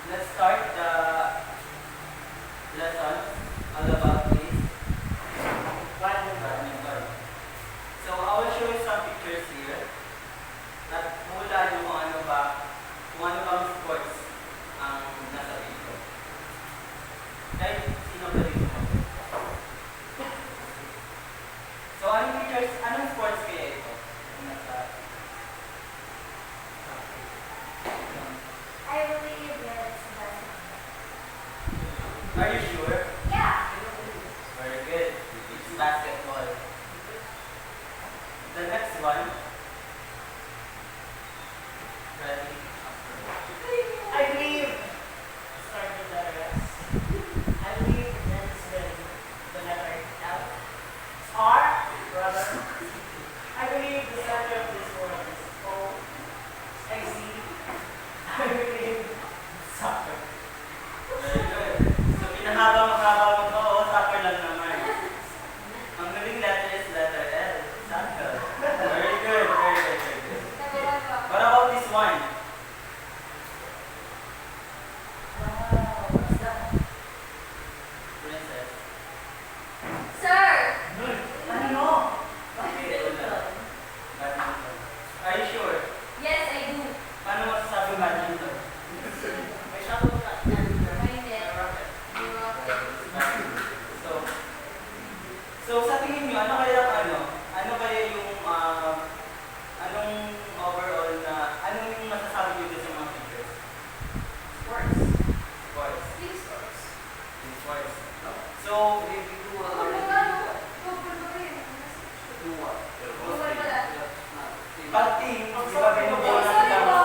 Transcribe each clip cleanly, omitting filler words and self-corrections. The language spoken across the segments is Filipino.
let's start the lesson all about this badminton. So I will show you some pictures here. At hulaan nyo kung ano bang sports ang nasa dito. Kahit sino na dito mo. So anong sports kaya ito? I believe it's basketball. Are you sure? Yeah. Very good. It's basketball. The next one. Ready? I believe, start with the letter S. I believe it ends with the letter L. R, rather. I believe the center of this world is O. I see. I believe soccer. Very good. So pinahaba-mahaba mo to, soccer lang naman. Ang galing letter is letter L. Soccer. Very good, very good, very good. What about this one? Wow, what's that? Princess. Sir! Ano? Badminton. Are you sure? Yes, I do. Paano masasabi badminton? May shuttlecock and My net. rocket. You rock So sa tingin niyo, ano kaya yung anong overall na yung masasabi niyo sa mga pictures? Sports. Sports. Big sports. In sports. So if you do Oh my God. Go, go, go, go. do what? Bawal pala. Pag team, di ba binubola Sorry nila? po.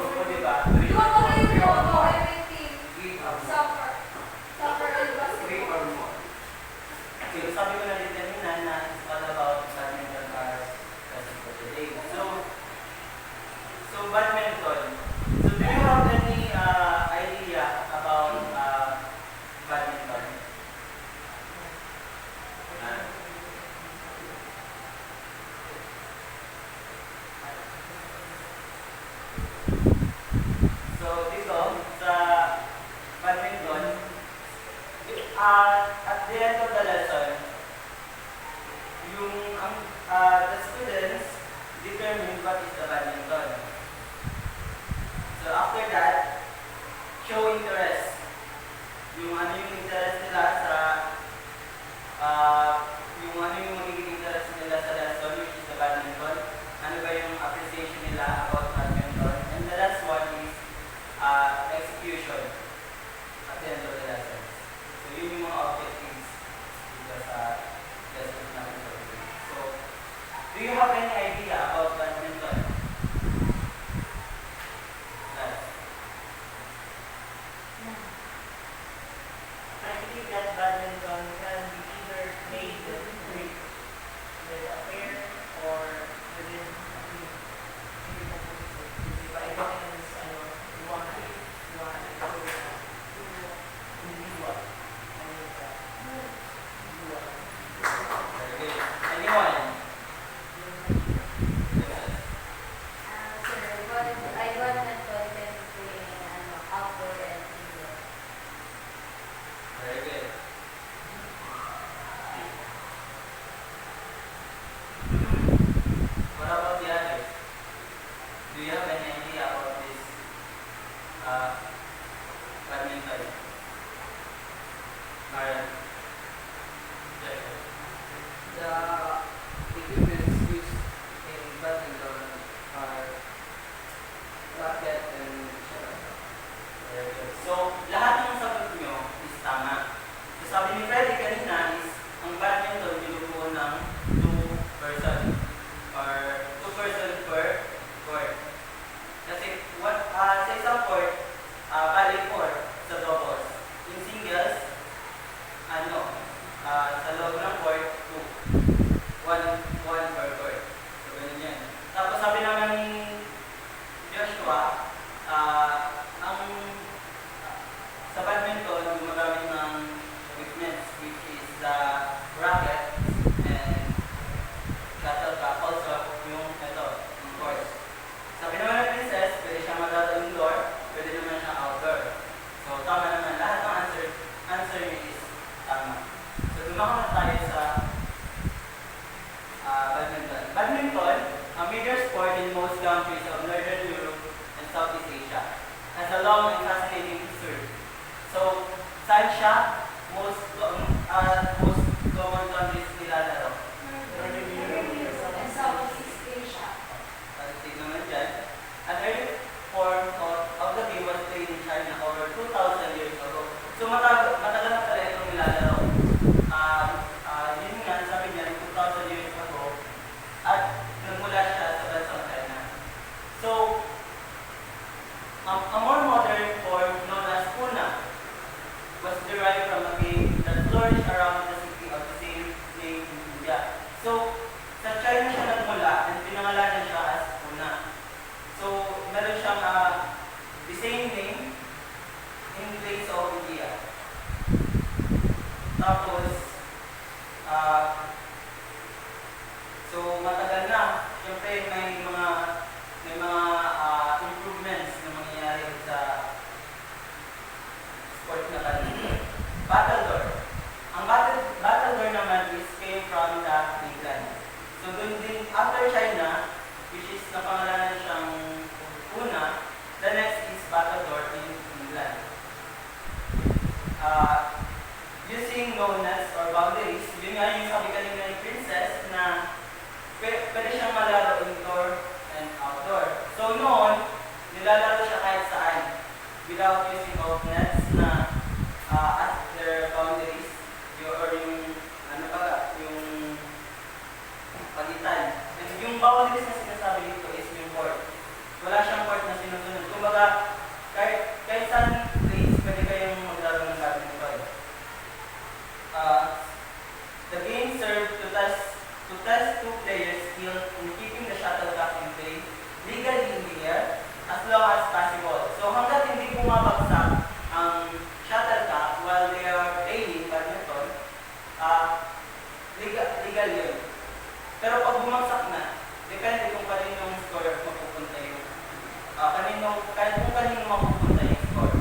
O di ba? Di ba po kayo logo? I mean team. Three or more. Soccer. Soccer and Three basketball. or more. Okay, sabi ko na din kanina na it's all about badminton as present for today. So badminton. So do you have any idea about badminton? So dito sa badminton, at the end of the lesson, the students determine what is the badminton. So after that, show interest. Yung interest nila sa yung magiging interest nila sa lesson, which is the badminton. Ano ba yung appreciation nila about badminton? And the last one is execution at the end of the lesson. So yun yung mga objectives dito sa lesson natin for today. So, do you have any idea about badminton? Yes. I believe that badminton can be either played with a pair or within a team. Hindi mo po ito. Diba, it depends, you want to individual. Ano yun ka? Individual. Very good. Anyone? Yes. Sir, I got that content in outdoor and indoor. Very good. What about the others? Do you have any idea about this badminton? Alright. Yes. The equipments used in badminton are racket and shuttlecock. Very good. So, lahat ng sagot nyo is tama. So, sabi ni Freddy kanina is, ang badminton binubuo ng two-person or two-person per court. Kasi, sa isang court, bali 4 sa doubles. In singles, sa loob ng court, 2. One per court. So, ganun yan. Tapos, sabi naman ni Joshua, sa badminton, gumagamit ng equipments which is the racket and shuttlecock. Also, yung court. Sabi naman ng Princess, pwede siya magdadala indoor, pwede naman siya outdoor. long and fascinating history. So, saan siya? Most common countries nilalaro. And Southeast Asia. Tignan naman dyan. An early form of the game was played in China over 2,000 years ago. So matagal na pala itong nilalaro. Yun nga, sabi niya, 2,000 years ago. At nagmula siya sa bansang China. So, a more modern form known as Puna was derived from a game that flourished around the city of the same name in India. So, sa China siya nagmula and pinangalanan siya as Puna. So, meron siyang the same name in place of India. Tapos, so matagal na. Siyempre may mga improvements na mangyayari sa sport na kanina. Battledore. Ang Battledore naman is came from the England. So dun din, after China, which is napangalanan siyang una, the next is Battledore in England. Using knowness or boundaries, yun nga yung sabi kanina ni Princess na pwede siyang malaro indoor and outdoor. So noon, nilalaro siya kahit saan without using of nets na at their boundaries or yung pagitan. And yung boundaries na sinasabi dito is yung court. Wala siyang court na sinusunod. Kumbaga, kahit saan place, pwede kayong maglaro ng badminton. The game served to test two players' skill in keeping the shuttlecock in play legally in the air as long as possible. So hanggat hindi bumabagsak ang shuttlecock while they are playing badminton, legal yun. Pero pag bumagsak na, depende kung kaninong score mapupunta yung kung kanino mapupunta yung score.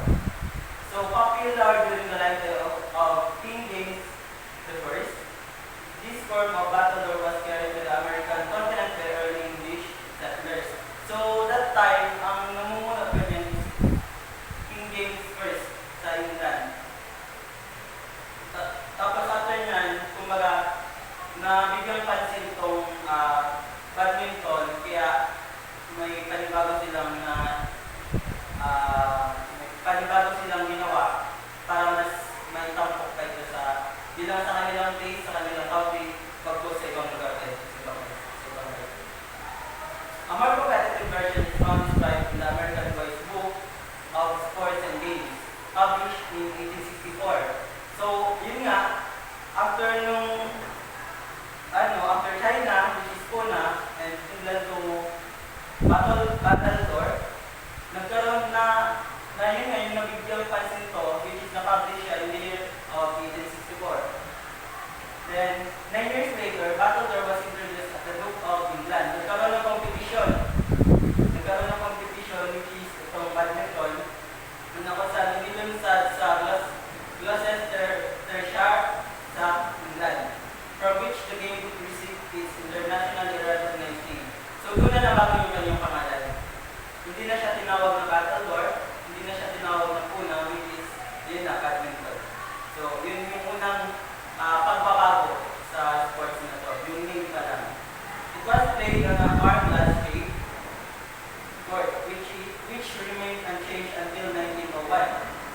So popular during the life of team games the first. This form of battledore was carried to the American continent by early English settlers. So that time, ang namumuno pa niyan is King James first sa England. Tapos after niyan, kumbaga, nabigyan pansin itong badminton, kaya may panibago silang ginawa para mas may tampok pa ito di lang sa kanilang place, sa kanilang country, pagpo sa ibang lugar din. A more competitive version is found described in the American Boys Book of Sports and Games, published in 1864. So, yun nga, after China, which is Puna, and England to Battledore, nagkaroon na yun nga yung nabigyan pansin to, which is na-publish siya in the year of 1864. Then, 9 years later, Battledore was introduced at the Duke of England. Nagkaroon ng competition, which is itong badminton, na kung saan nilunsad sa Gloucestershire sa England, from which the game received its internationally recognized name. So, doon na nabago yung kanyang pangalan. Hindi na siya tinawag na Battledore, hindi na siya tinawag na Puna, which is yun na, badminton. So, yun yung unang pagbabago sa sports na to, yung name pa lang. It was played on an hourglass shape court, which remained unchanged until 1901.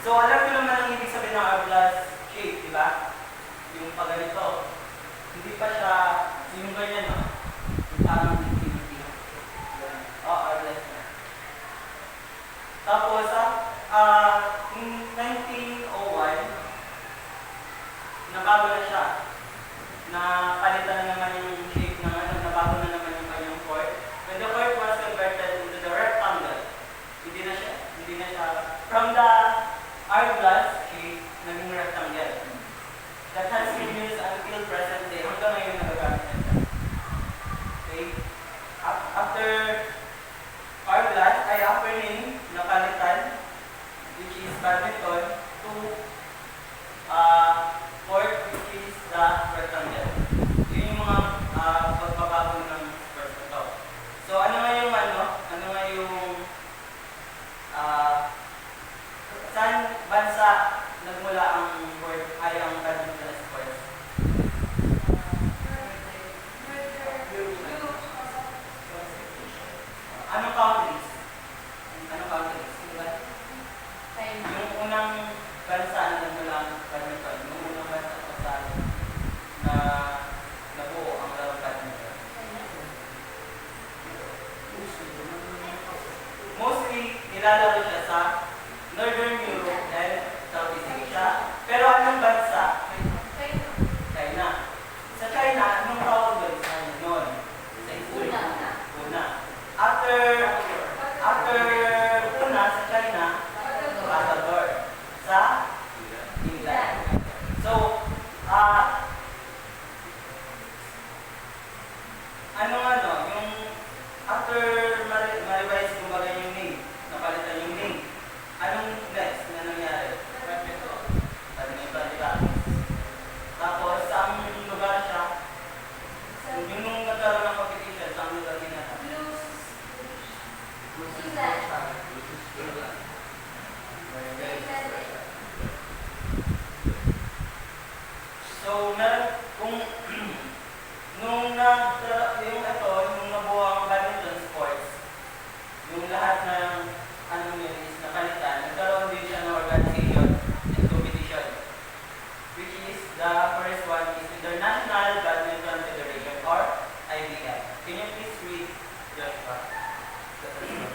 So, alam niyo naman ang ibig sabihin ng hourglass shape, di ba? Yung pagganito. Hindi pa siya, yung ganyan, no? Yung parang activity. Hourglass na. Tapos, in 1901, nabago na siya. Napalitan na naman yung shape ng nabago na naman yung kanyang court. When the court was converted into the rectangle, hindi na siya, from the hourglass shape, naging rectangle. That has been used until present day. Hanggang ngayon nagagamit na siya. Okay? After hourglass, after name, napalitan, which is badminton, to court, which is the rectangle. Yun yung mga pagbabago ng sport na to. So, ano nga yung naglalaro siya sa Northern Europe and Southeast Asia. Pero anong bansa? China. Sa China, anong tawag doon sa kanya noon? Sa history? Una. Una. After una sa China, Matador. Sa England. So, yung after ma-revise kumbaga yung name, napalitan yung name, anong next na nangyari? Badminton, di ba? Tapos, saan lugar siya? Yung nung nagkaroon ng competition, saan lugar ginagawa? So, kung nung nabuo ang badminton sports, yung lahat ng yun is napalitan, nagkaroon din siya ng organization and competition, which is the first one is International Badminton Federation or IBF. Can you please read, Joshua? The first one.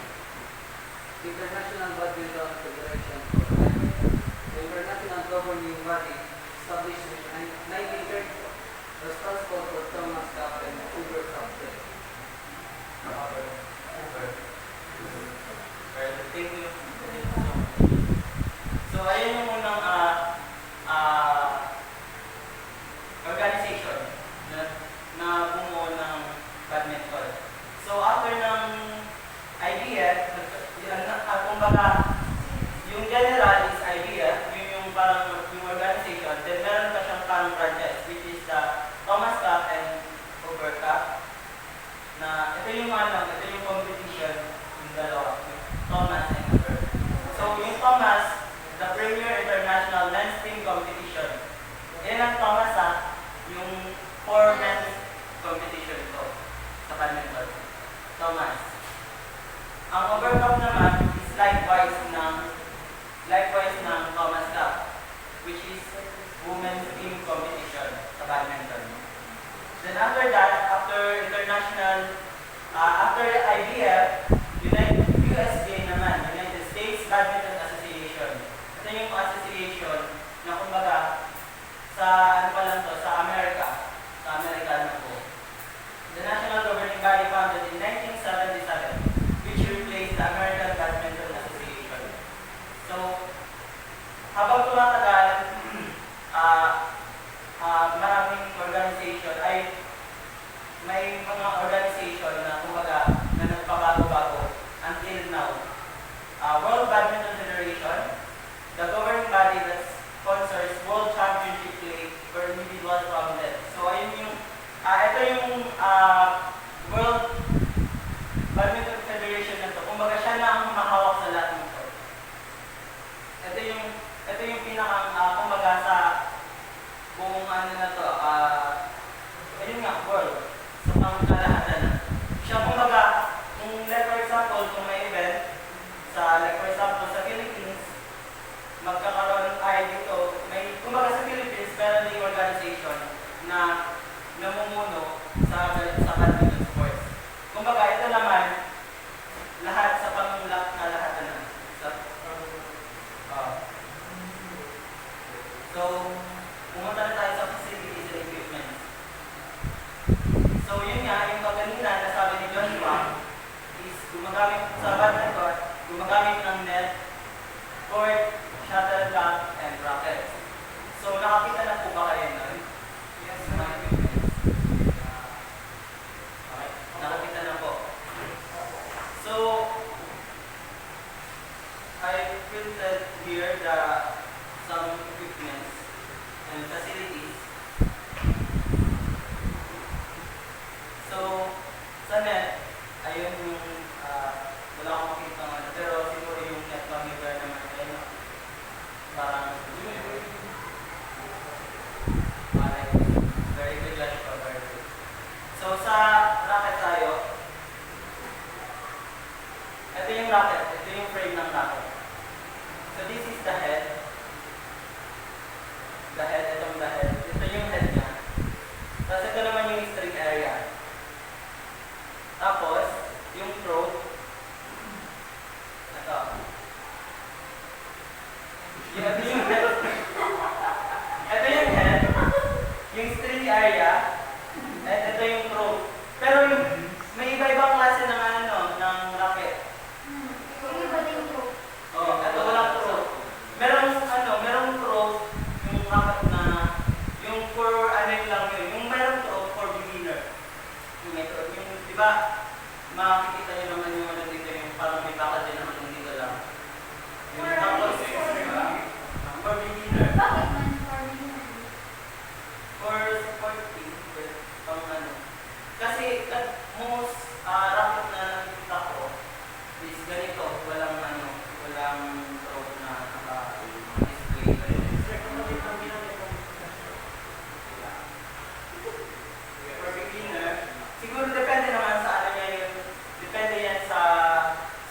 International Badminton Federation, the international governing body established in 1934, responsible for Thomas Cup and Uber Cup. Thank you. So, ayan yung unang organization na bumuo ng badminton. So, after ng IBF, kumbaga, yung general is IBF, yun yung parang yung organization, then meron pa siyang parang franchise, which is the Thomas Cup and Uber Cup, na ito yung competition, yung dalawa, yung Thomas and Uber. So, yung Thomas, the premier international men's team competition. Yan ang Thomas yung 4 men's competition ko sa badminton. Thomas. Ang Uber Cup naman is likewise ng Thomas Cup, which is women's team competition sa badminton. Then after that, after IBF, USBA naman, United States Badminton Association. Ito yung association na kumbaga sa sa Amerika na po. The national governing body founded in 1977, which replaced the American Badminton Association. So, habang tumatagal, maraming organization may mga organization na kumbaga na nagpabago-bago until now. World Badminton Federation, the governing body that sponsors World Championship play for individuals founded. So ayun ito yung World Badminton Federation na to. Kumbaga siya na ang mahawak sa lahat ng to. Ito yung pinakang kumbaga sa buong ayun nga, world. Sa pangkalahatan na. Siya kumbaga, kung like for example, kung may event, like for example, sa Philippines, magkakaroon dito, kumbaga sa Philippines, meron yung organization na namumuno sa badminton sports. Kumbaga, ito naman, lahat sa pangkalahatan na. So, pumunta na tayo sa facilities and equipment. So, yun nga, yung kanina na sabi ni Joshua is gumagamit sa badminton, gumagamit ng net, court, shuttlecock, and racket. So, nakakita na po ba kayo nun? Yes, mga equipment. Okay, nakakita na po. So, I printed here some equipments and facilities. So, sa net, ayun yung, wala akong makita nga, pero siguro yung net monitor naman, ayun, parang, very good judge pa, very good. So, sa racket tayo, ito yung racket, ito yung frame ng racket. So, this is the head. Itong the head. Ito yung head niya. Tapos ito naman yung string area. Tapos, yung throat. Ito. Ito yung head. Ito yung head. Yung string area. At ito yung throat. Pero yung, may iba-ibang klase ng ano, ng rocket. Sige ba din yung Oh, ito walang throat. Merong throat yung rocket na, yung for ano yun lang yun. Yung merong throat for beginner. Yung may throat. Yung, di ba, makikita nyo naman yung ano dito, yung parang may baka din naman yung dito lang. Yung tapos, for beginner. Bakit man for beginner? For supporting, pang ano. Kasi most rocket na nakikita ko is ganito, walang ano, walang throat na naka-display. For beginner, siguro depende naman sa ano niya yun, depende yan sa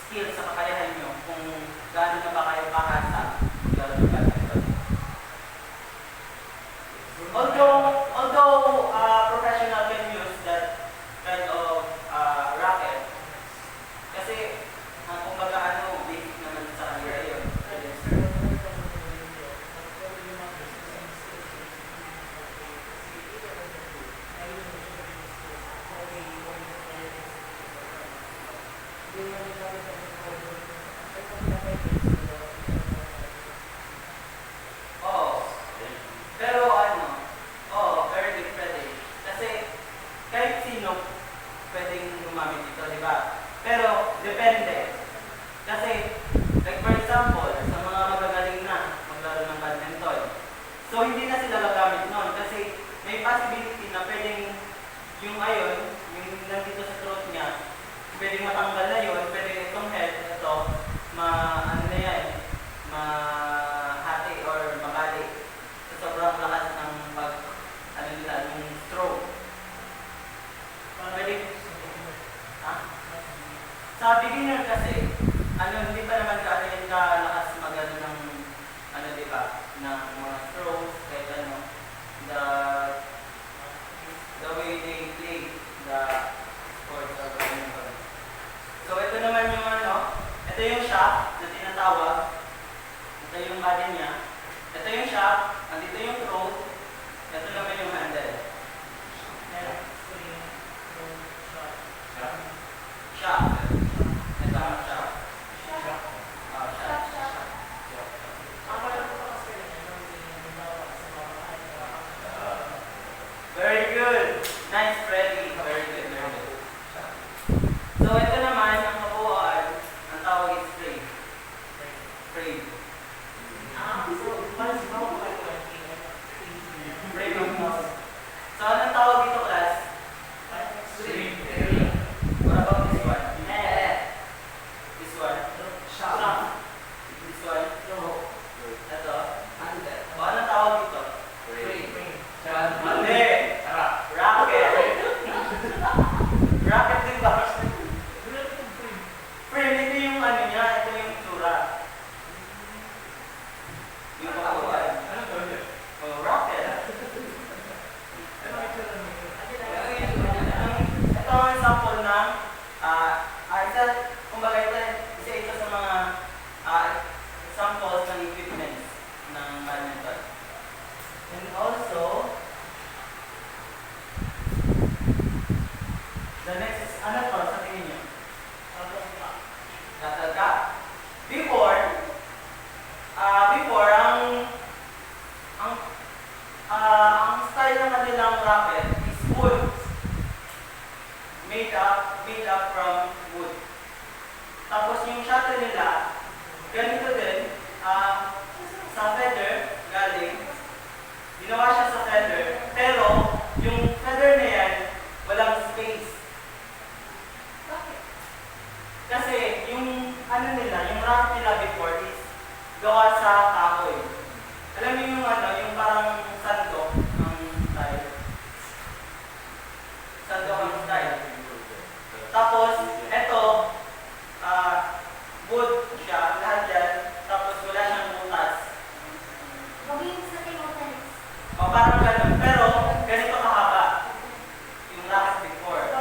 skill, sa kakayahan nyo, kung gaano na ba kayo kakasa, gaano na ba kayo. Although professional can use that kind of racket, kasi kumbaga ano, basic naman sa kanila yun. Oo. Pero ano, very good pwede. Kasi kahit sino pwedeng gumamit dito, di ba? Pero depende. Kasi, like for example, sa mga magagaling na maglaro ng badminton. So hindi na sila gagamit nun kasi may possibility na pwedeng yung ayon, yung nandito sa throat niya, pwedeng matanggal na yun, pwedeng itong head, ito, ano na yan, mahati or mabali sa sobrang lakas ng pag, ano nila, yung stroke. Pwede, ha? Sa beginner kasi, ano, hindi pa naman gaano yan kalakas magano ng, ano diba, ng mga strokes, kahit ano, the way they play the sports or badminton. So ito naman yung ano, ito yung shaft na tinatawag, ito yung body niya, ito yung shaft, andito yung throat, ito naman yung handle. Shaft. Ito ang shaft. Very good. Nice, Freddy. Very good, very good. So ito naman, ang kabuuan, ang tawag is frame. Frame. Frame of mouse. So anong tawag dito, class? Frame. What about this one? This one? This one? Ito? O anong tawag dito? Mali! Rocket! Rocket din ba? Frame, ito yung ano niya, ito yung itsura. Yung kabuuan. Oh, rocket. Ito ang example ng, kumbaga isa sa mga examples ng equipments ng badminton. And also, the next is, ano to sa tingin niyo? Tatalka. Before, ang style ng kanilang racket is wood. Made up from wood. Tapos yung shuttle nila, ganito din, sa feather, galing. Ginawa siya sa feather, pero yung feather na yan, walang space. Bakit? Kasi yung ano nila, yung racket nila before is gawa sa kahoy. Alam niyo yung ano, yung parang sandok ang style. Sandok ang style. Tapos, eto, wood siya, lahat yan. Tapos wala siyang butas. Mabilis na table tennis. O parang ganun, pero ganito kahaba. Yung last before.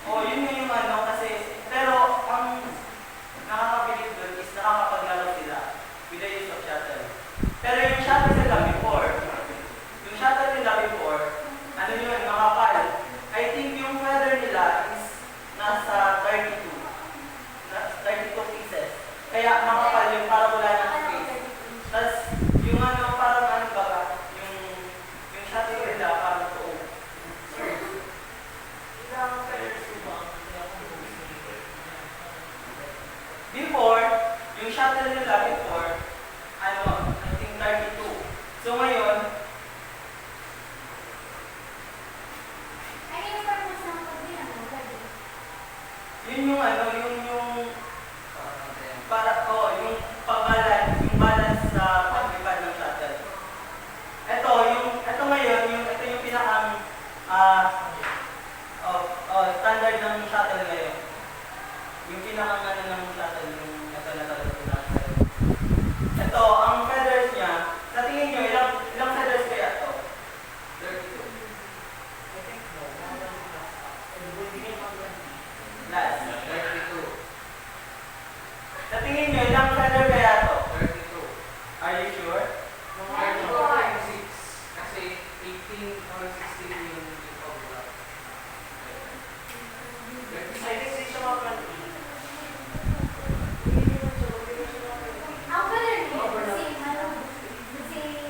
O yun yung ano kasi, pero ang nakakabilib dun is nakakapaglaro sila. kaya makapal yung parang wala ng space. Tapos, yung ano, parang ano ba ka? Yung shuttle nila, parang tuong. Ilang feathers po ba ang pinaka-composed nito? Before, yung shuttle nila before, ano, I think 32. So ngayon, Ay, yung parang mas nakapagbilang mo, pwede. yun yung ano, yung para yung pag-balance, yung balance sa paglipad ng shuttle. Ito ngayon, ito yung pinakang standard ng shuttle ngayon. Yung pinakang ano ng shuttle, yung ito na talaga pinaka-shuttle. Ito, ang feathers niya, sa tingin nyo, ilang feathers kaya ito? 32. I think no, more than plus. And when we came on Last. 32. Sa tingin nyo, ilang feather kaya ito? 32. Are you sure? 36. Kasi 18 or 16 yung overlap. I think they show up on Ang color niya, same, ano, same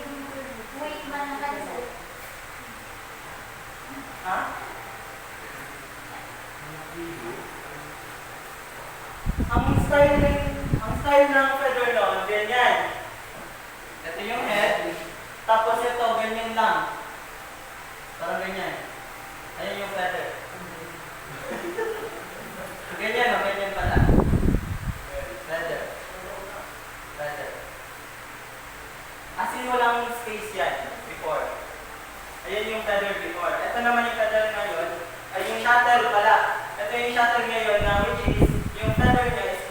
weight man ang cancel. Ha? Ang style ng feather noon, ganyan. Ito yung head, tapos ito, ganyan lang. Parang ganyan. Ayan yung feather. Ganyan o, ganyan pala. Feather. Feather. As in, walang space yan before. Ayan yung feather before. Ito naman yung feather ngayon. Ay, yung shuttle pala. Ito yung shuttle ngayon na which is, yung feather niya is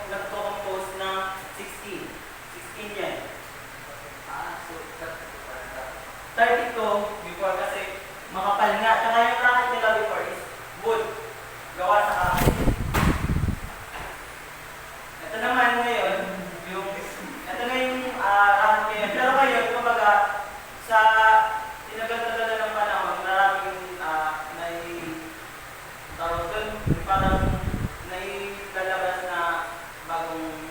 nagko-compose ng 16. 16 yan. So, 32 before kasi makapal nga. Tsaka yung rocket nila before is wood. Gawa sa kahoy. Ito naman ngayon, ito na yung rocket ngayon. Pero ngayon, kumbaga, sa tinagal-tagal na ng panahon, maraming tawag doon, parang nailalabas na bagong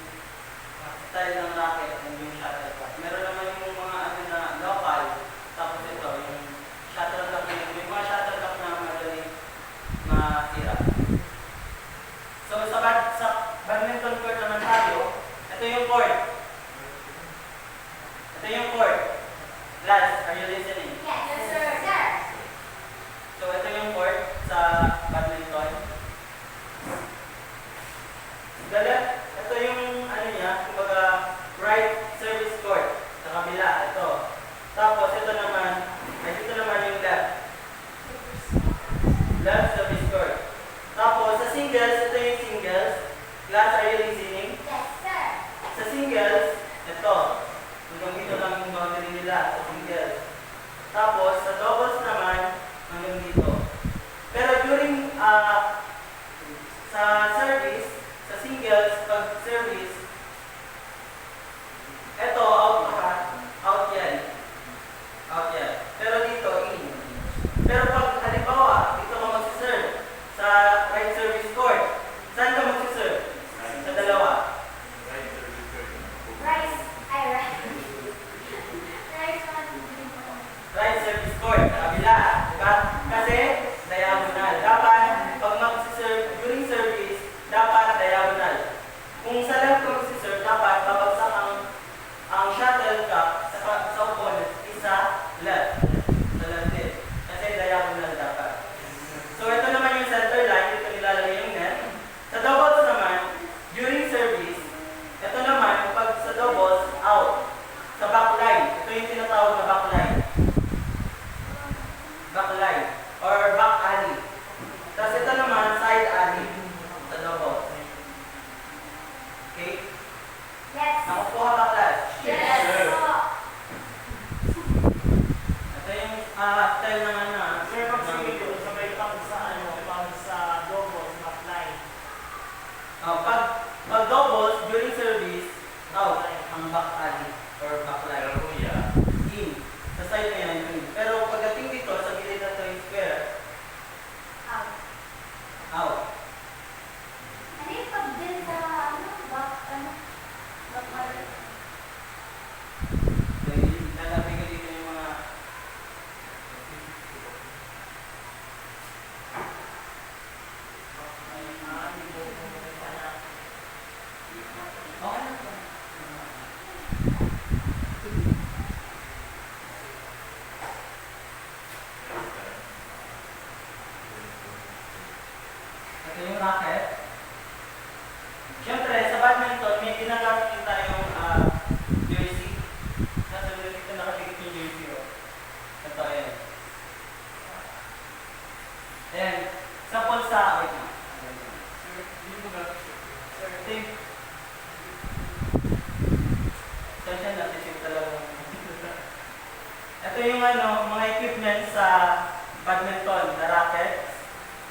style ng rocket and yung shuttlecraft. Meron naman yung mga ano na local, tapos ito, yung shuttlecraft na yung mga shuttlecraft na madaling masira. So sa badminton court naman tayo, ito yung court. Ito yung court. Lads, are you listening? Yes, sir. Sir. So ito yung court sa badminton. Dala, ito yung ano niya, kumbaga right service court sa kabila, ito. Tapos ito naman, ay dito naman yung left. Left service court. Tapos sa singles, ito yung singles. Class, are you listening? Yes, sir. Sa singles, ito. Hanggang dito lang yung boundary nila sa singles. Tapos sa doubles naman, hanggang dito. Pero during sa service, sa singles, pag service, eto, out ka, out yan. Out yan. Pero dito, in. Pero pag halimbawa, dito ka magsiserve sa right service court, saan ka magsiserve? Sa dalawa. Rice. Ay, rice. Rice one. Right service court, sa kabila. Diba? Kasi, diagonal. Dapat, pag magsiserve, during service, dapat diagonal. Kung sa left ka magsiserve, dapat babagsak ang shuttlecock sa opponent isa left. Sa left din. Kasi diagonal dapat. So, ito naman yung center line. Dito nilalagay yung net. Sa doubles naman, during service, ito naman, pag sa doubles, out. Sa backline. Ito yung tinatawag na backline. Backline. Or back alley. Tapos ito naman, side alley. Sa doubles. Okay? Yes. Nakukuha ba, class? Yes. Po. Ito yung style ng ano. Sir, pag sige doon, sabay pang sa doubles, backline. Pag doubles, during service, out ang back alley or backline. In. Sa side na yan, in. Pero pagdating dito, sa gilid na ito yung square, Out. out. Ano yung pag din sa, ano, back, ano? Okay na po. Ito yung racket. Siyempre, sa badminton, may ginagamit din tayong jersey. Nasa dito nakadikit yung jersey. Oh. Ito, ayan. Ayan. Sample sa wait na. Sir, Tim. Sensya natin yung talagang. Ito yung mga equipment sa badminton. The racket,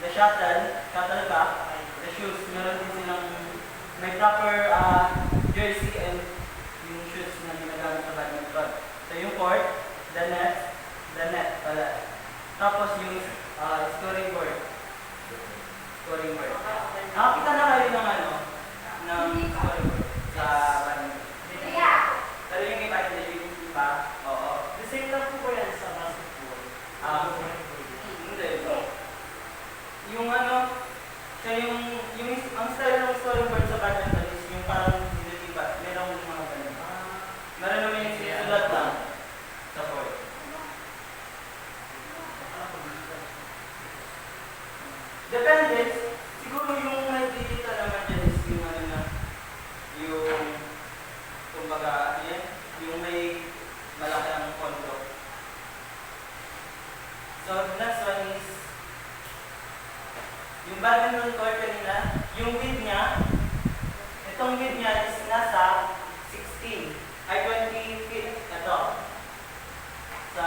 the shuttlecock, the shoes. Meron din silang may proper jersey and yung shoes na ginagamit sa badminton. So yung court, the net pala. Tapos yung scoring board. Nakakita na kayo ng ng scoring board sa badminton. Pero yung iba, hindi iba. Oo. The same lang po ba yan sa basketball? Hindi. Yung siya ang style ng scoring board sa badminton is yung parang hindi iba. Meron yung mga ganun. Meron naman yung sulat lang sa board. Depende. Siguro yung digital naman dyan is yung kumbaga, yung may malaki ang control. So, next one is yung badminton court kanina, yung width niya, itong width niya is nasa 20 feet. Ito. Sa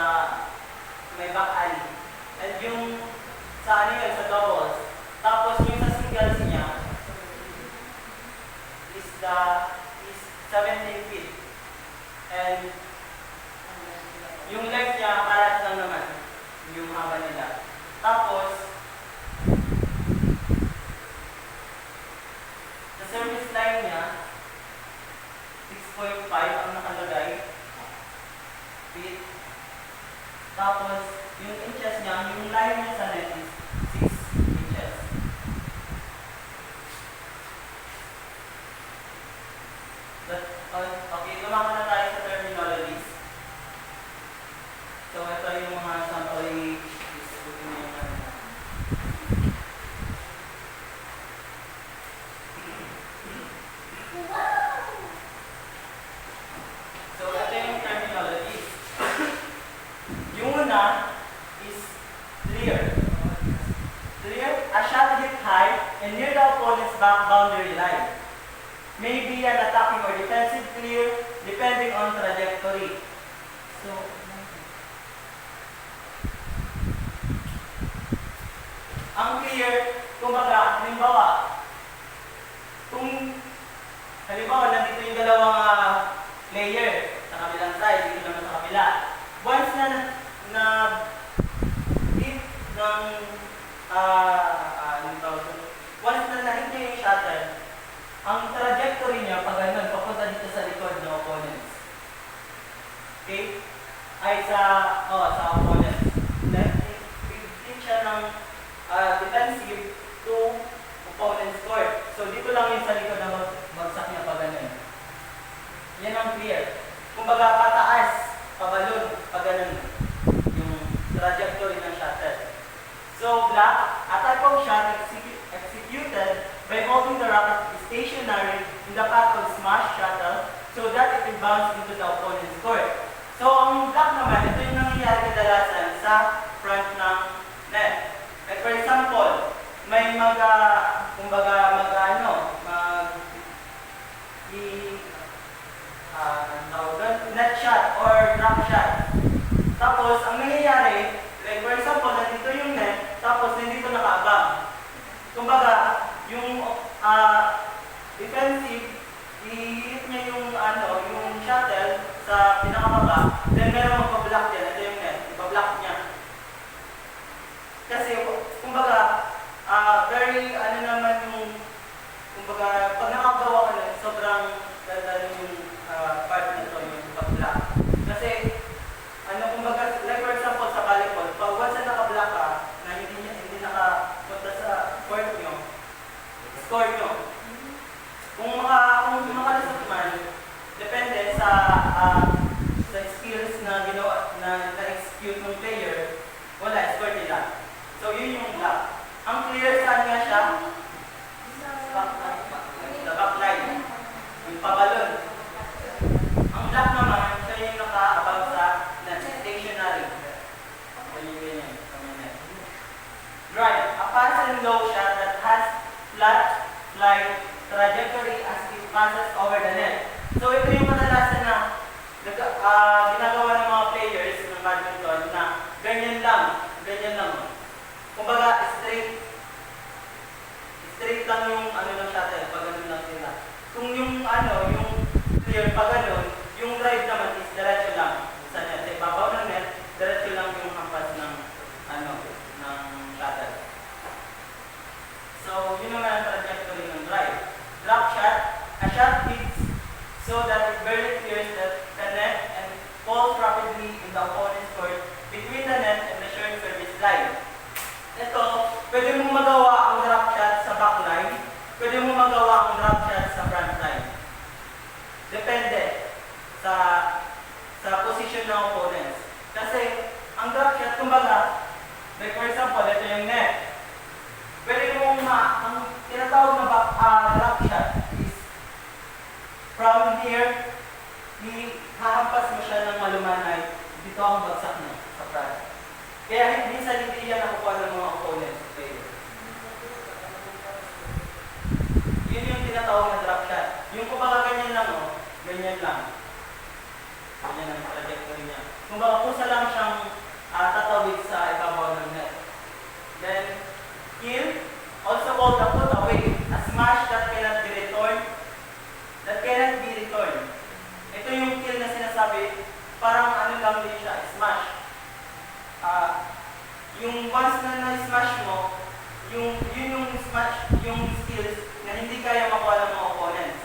may back alley. And yung sa sa doubles. Tapos yung sa singles niya is 17 feet. And yung length niya, paras lang naman yung haba nila. Tapos, sa service line niya, 6.5 ang nakalagay. Feet. Tapos, yung inches niya, yung line niya sa net is 6 inches. Okay, lumakan na tayo sa terminologies. So, ito yung mga sample distributin na yung So, ito yung terminologies. Yung una is clear. Clear, a shot hit high and near the opponent's back boundary line. May be an attacking or defensive clear depending on trajectory. So, ang clear, kumbaga, halimbawa, nandito yung dalawang player sa kabilang side, dito naman sa kabila. Once na hit ng once na na-hit niya yung shuttle, ang trajectory niya pag ganun, papunta dito sa likod ng opponents. Okay? Ay sa opponents. Hit siya ng defensive to opponent's court. So dito lang yung sa likod ng bagsak niya pag ganun. Yan ang clear. Kumbaga pataas, pabalon, pag ganun yung trajectory ng shuttle. So black, a type of shot executed by holding the racket stationary in the path of smash shuttle so that it will bounce into the opponent's court. So ang black naman, ito yung nangyayari kadalasan sa front ng net. Like for example, may net shot or drop shot. Tapos, ang nangyayari, like for example, nandito yung net, tapos nandito nakaabang. Kumbaga, yung defensive, i-hit niya yung shuttle sa pinakababa, then meron magpa-block yan. Ito yung net, ipa-block niya. Kasi, kumbaga, very, pag nakagawa ka nun, sobrang ganda yung part nito, yung pag-block. Kasi, like for example, sa volleyball, pag once na naka-block ka, na hindi nakapunta sa court nyo, score nyo. Kung makalas yung pabalon. Ang lock naman, siya yung naka-above sa net, stationary. Ganyan, kami net. Drive, a pass and low shot that has flat flight trajectory as it passes over the net. So ito yung kadalasan na ginagawa ng mga players ng badminton na ganyan lang. Kumbaga straight lang yung ano ng shuttle, pag ganun lang sila. Kung yung yung clear pag ganun, yung drive naman is diretso lang sa net. Sa ibabaw ng net, diretso lang yung hampas ng ng shuttle. So, yun naman ang trajectory ng drive. Drop shot, a shot hits so that it barely clears the net and falls rapidly in the opponent's court between the net and the short service line. Ito, pwede mo magawa ang drop shot sa back line, pwede mo magawa ang drop shot sa front line. Depende sa position ng opponents. Kasi ang drop shot, kumbaga, like for example, ito yung net. Pwede mo ang tinatawag na drop shot is from here, hahampas mo siya ng malumanay, dito ang bagsak niya sa front. Kaya minsan hindi yan nakukuha ng mga opponents. Yun yung tinatawag na drop shot. Yung kumbaga ganyan lang, ganyan lang. Ganyan ang trajectory niya. Kumbaga kusa lang siyang tatawid sa ibabaw ng net. Then, kill, also called the put away, a smash that cannot be returned. Ito yung kill na sinasabi, parang lang din siya, smash. Yung once na na-smash mo, yun yung smash, yung skills na hindi kaya makuha ng mga opponents.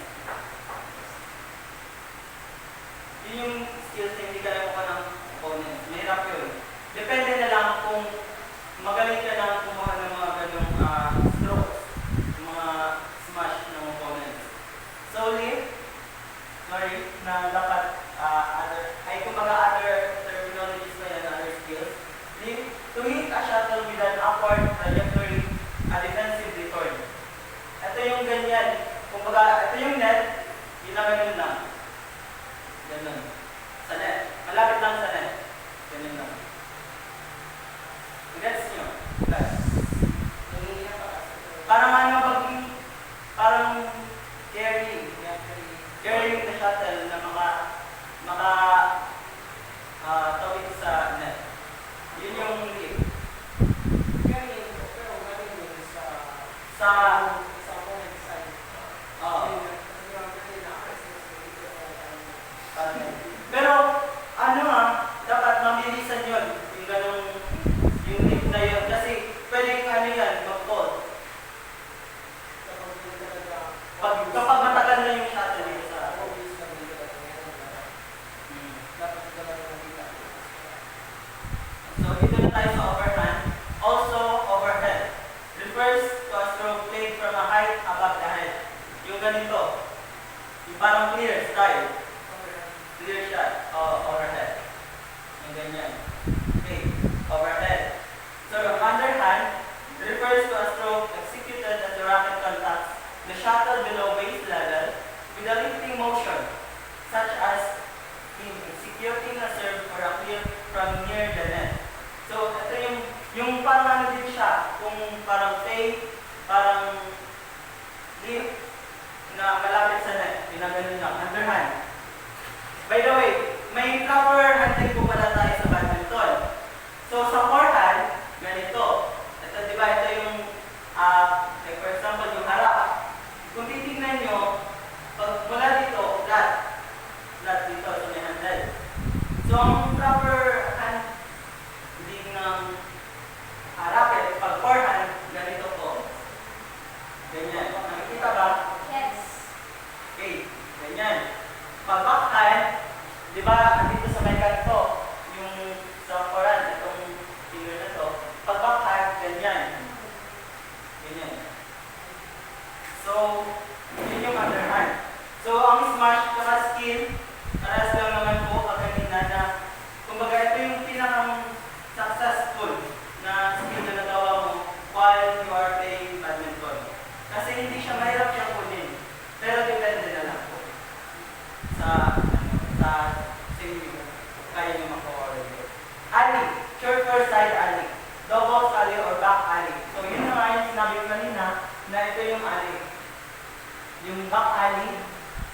Yun yung skills na hindi kaya makuha ng opponents. Mahirap yun. Depende na lang kung magaling ka lang kumuha ng mga ganong strokes, yung mga smash ng opponents. Na dapat other terminologies pa yan, other skills. To hit a shuttle with an upward trajectory, a defensive return. Ito yung ganyan. Kumbaga, ito yung net, ginaganon lang. Ganon. Sa net. Malapit lang sa net. Ganon lang. Gets nyo? Guys. Parang carrying the shuttle na tawid sa net. Yun yung lead. Sa opponent side. Pero, dapat mamilisan yun. Yung ganong, yung lead na yun. Kasi, pwedeng yan, mag-fall. Kapag matagal na yung shuttle dito sa So, dito na tayo sa overhand. Also, overhead refers to a stroke played from a height above the head. Yung ganito. Yung parang clear style. Clear shot. Overhead. Yung ganyan. Okay. Overhead. So, underhand refers to a stroke executed as the racket contacts the shuttle below waist level with a lifting motion, such as in executing a serve or a clear from near the net. So, ito yung parang din siya, kung parang fade, parang lift, na malapit sa net, ginaganon lang, underhand. By the way, may proper handling po pala tayo sa badminton. So, sa forehand, ganito. Ito, di ba, ito yung, like for example, yung harap. Kung titignan nyo, pag mula dito, flat dito sa may handle. So, ang proper handling ng racket, pag forehand, ganito po. Ganyan. Nakikita ba? Yes. Okay, ganyan. Pag backhand, di ba, dito sa may kanto, yung sa forehand, itong finger na to, pag backhand, ganyan. Ganyan. So, yun yung underhand. So, ang smash, skill, paras lang naman po kaganina na, kumbaga, ito yung pinakang successful na skill na nagawa mo while you are playing badminton. Kasi hindi siya mahirap siyang kunin. Pero depende na lang po.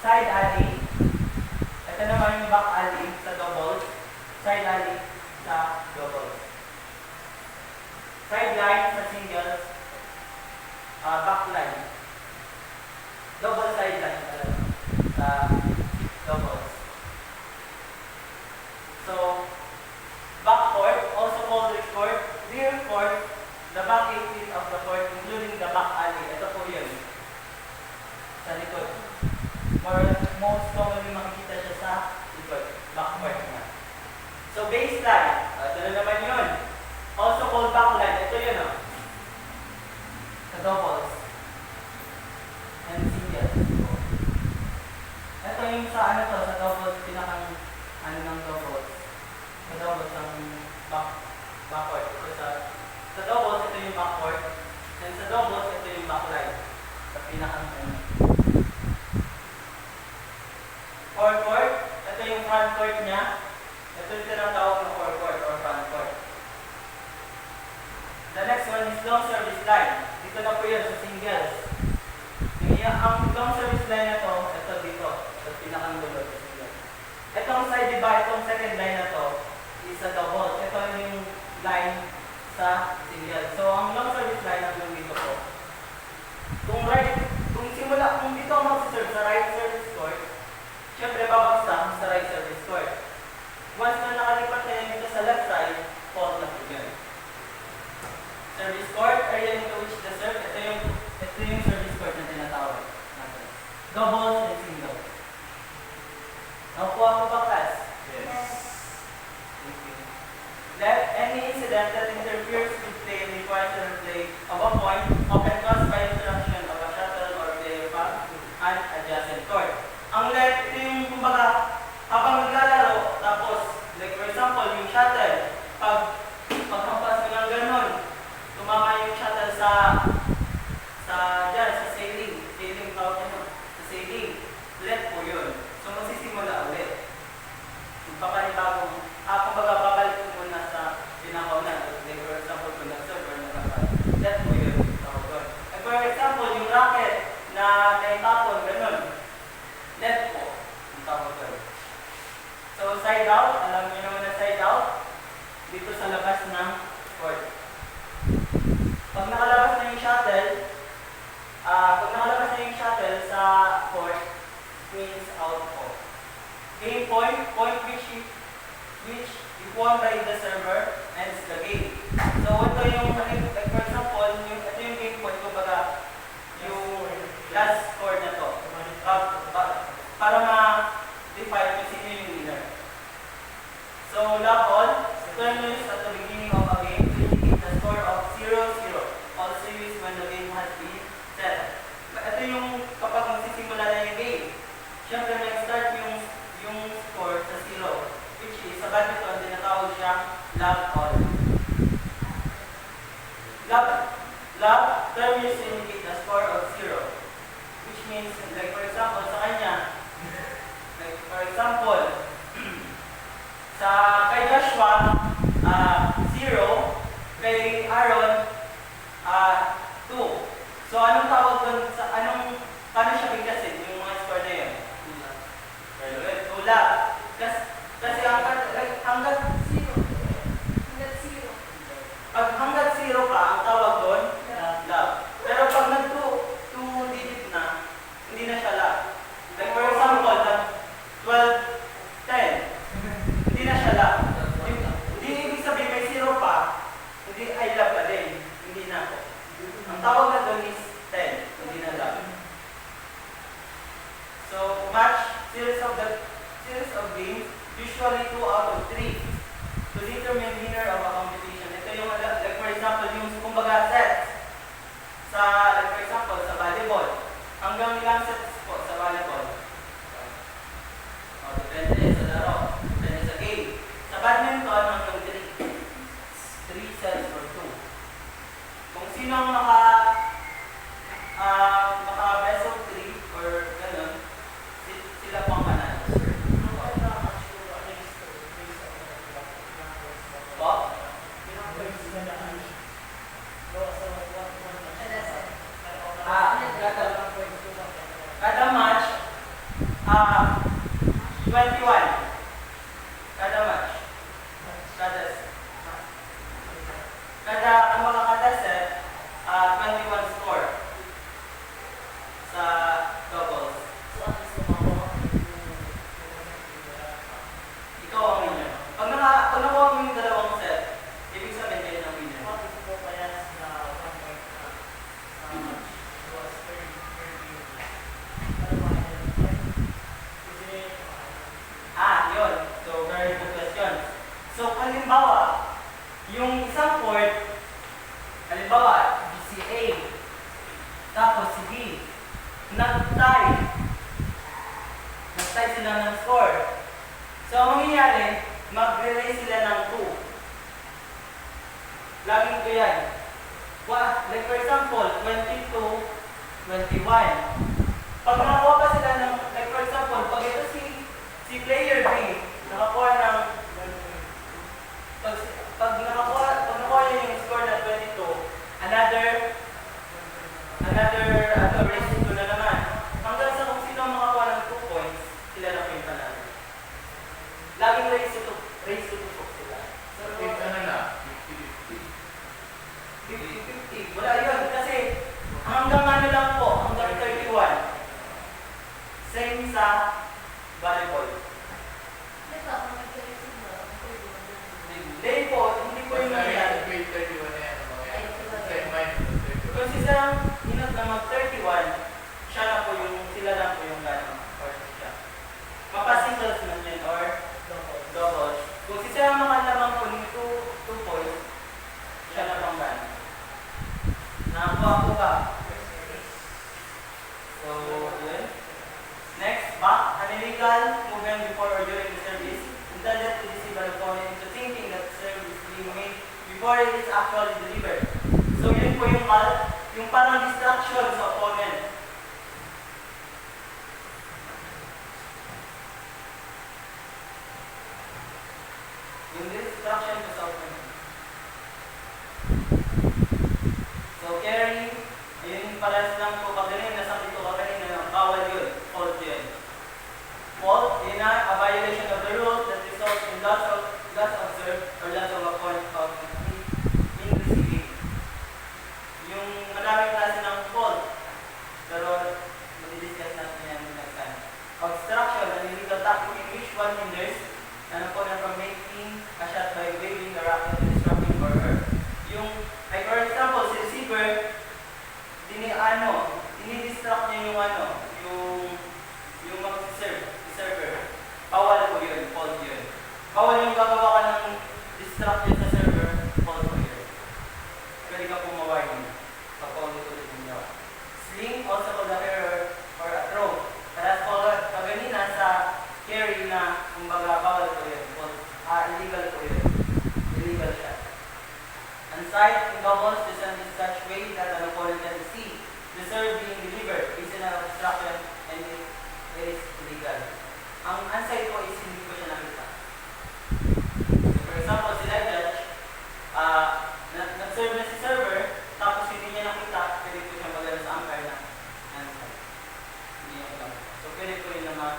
side alley. Ito naman yung back alley sa doubles. Side alley sa doubles. Side line sa singles. Back line. Double side line talaga sa doubles. So, back court, also called rear court, the back 8 feet of the court, including the back alley. Ito po yun. Sa likod. Most commonly makikita siya sa likod. Back court na. So, baseline. Ito na naman yun. Also called back line. Ito yun, oh. Sa doubles. And singles. Ito yung sa ano to, sa doubles, pinakang ano ng doubles. Sa doubles ang backcourt. Ito sa doubles, ito yung backcourt. And sa doubles, ito yung backline. Sa pinakang ano. Forecourt, ito yung front court niya. Ito yung tinatawag na forecourt or front court. The next one is long service line. Dito na po yun sa singles. Ang long service line na to, ito dito. Ito pinakang dulo sa singles. Itong side, diba, itong second line na to is sa double. Ito yung line sa singles. So, ang long service line ang dito po. Kung dito ako mag-serve sa right service court, syempre babagsak sa right service court. Once na nakalipat na yan dito sa left side, fault na po yun. Service court, area into which the serve, ito yung service court na tinatawag natin. Doubles and singles. Nakuha ko ba, class? Yes. Thank you. Let any incident that interferes with play and requires the replay of a point often caused by interruption of a shuttle or player path and adjacent court. Ang let, ito yung kumbaga, habang naglalaro, tapos, like for example, yung shuttle, paghampas mo ng ganun, tumama yung shuttle sa sailing tawag nyo, sa sailing, let po yun. So, magsisimula ulit. Magpapanibagong, kumbaga, babalik ko muna sa pinakaw na, like for example, kung nag-serve or nag-kapal, let po yun, tawag doon. And for example, yung racket na naitapon, ganun, let po, yung tawag doon. So, side out, alam niyo naman na side out, dito sa labas ng court. Pag nakalabas na yung shuttle, sa court, means out po. Game point which if won by the server, ends the game. So, ito yung, like for example, ito yung game point, kumbaga, yung last score na to. Para ma-define kung sino yung winner. So, love all, turn loose at the beginning of a game to indicate the score of 0-0. Also used when the game has been set. Ito yung kapag magsisimula na yung game. Siyempre, nag-start yung score sa 0, which is, sa badminton, tinatawag siya love all. Love, term used to indicate the score of 0, which means, like for example, sa kanya, like for example, kay Joshua, 0, kay Aaron, 2. So, anong tawag doon paano siya bigkasin, yung mga score na yun? Tulad. Kasi hanggat 0 ka, ang tawag doon, love. Pero pag nag-2 digit na, hindi na siya love. Like for example, 12, 10, hindi na siya love. Hindi ibig sabihin may 0 pa, hindi I love pa din. Hindi na ako. Ang tawag na doon is 10, hindi na love. So, match series of games, usually 2 out of 3 to determine winner of a competition. Ito yung, like for example, yung kumbaga sets like for example, sa volleyball. Hanggang ilang sets po sa volleyball? Depende sa laro, depende sa game. Sa badminton, hanggang 3 sets or 2. Kung sino ang maka best of 3 or ganun, sila po ang manalo. 21. Kada match. Kada set, 21 score sa doubles. So, at least kumakuha ka ng Ikaw ang winner. Pag nakuha mo yung dalawang set, ibig sabihin kayo ng winner. What is the bias na 1 point na was 30 Ano ba yan? Kasi, Yun. So, very good question. So, halimbawa, yung isang court, halimbawa, si A, tapos si B, nag-tie. Nag-tie sila ng score. So, ang mangyayari, mag-raise sila ng 2. Laging ko yan. Like for example, 22, 21. Pag nakakuha pa sila ng, like for example, pag ito si player B, nakakuha ng, pag nakakuha niya yung score na 22, another race to na naman. Hanggang sa kung sino ang makakuha ng 2 points, sila na po yung panalo. Laging race to 2 sila. So, 50-50. Wala yun. Kasi hanggang ano lang po, hanggang 31. Same sa volleyball. Ito, kung nag-racing mo, Hindi po yung nangyayari. Kung silang inag na mag-31, siya na po yung, sila lang po yung gano'n. Or siya. Mapa-singles man yun or doubles. Kung sila makalamang po yung 2 points, siya na pang gano'n. Nakakuha po ba? So, yun. Next, back. An illegal movement before or during the service intended to deceive an opponent into thinking that the service is being made before it is actually delivered. So, yun po yung parang distraction sa opponent. Yung distraction po sa opponent. So, carry, ayun pares lang po kagaling, nasabi ko kagaling na bawal yun, fault yun. Fault, yun na, a violation of the rules that results in loss observed or loss of a point of in receiving. Yung madaming klase ng fault, pero mag-discuss natin yan next time. Obstruction, an illegal tactic in which one hinders an opponent from making a shot by waving the racket and disrupting or her. Yung, like for example, si receiver, dinidistract niya yung mag-server. Bawal po yun, fault yun. Bawal yung gagawa ka ng distract yun sa server, fault po yun. Pwede ka pumawarning pag paulit-ulit yung gawa. Sling, also called a error or a throw. Karas po kaganina sa carry na kumbaga bawal po yun, illegal po yun. Illegal siya. Unsight in doubles descend in such way that an opponent can see the serve being delivered is an obstruction and it is illegal. Ang unsight po is hindi ko siya nakita. For example, si live judge, nag-serve na si server, tapos hindi niya nakita, pwede ko siya magana sa umpire na unsight. Hindi niya alam. So pwede ko rin naman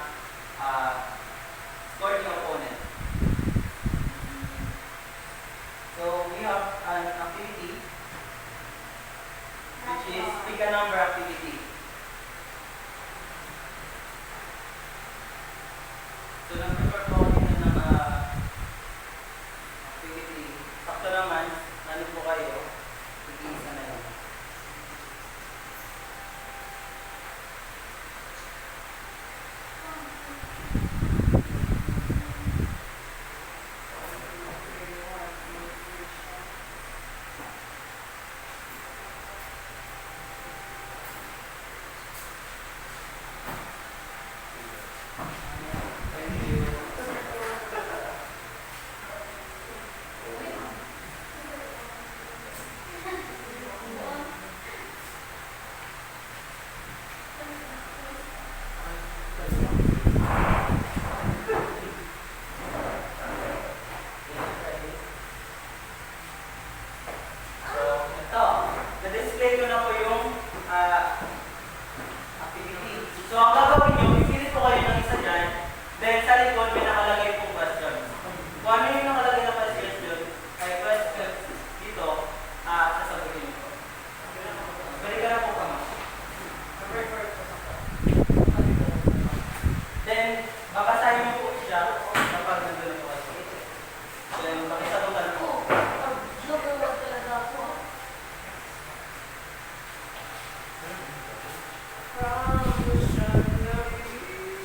score yung opponent. So we have an activity which is pick a number activity. So nag-prepare po ako dito ng activity. Sakto naman, ano po kayo, tig-isa na yun. Thank you. likod may nakalagay pong questions. Kung ano yung nakalagay na questions dun, ay questions dito, sasagutin niyo po. Balik ka na po kama. Then, babasahin niyo po siya kapag nandun na po kasi. Then, pakisagutan po. Number 1 talaga ako.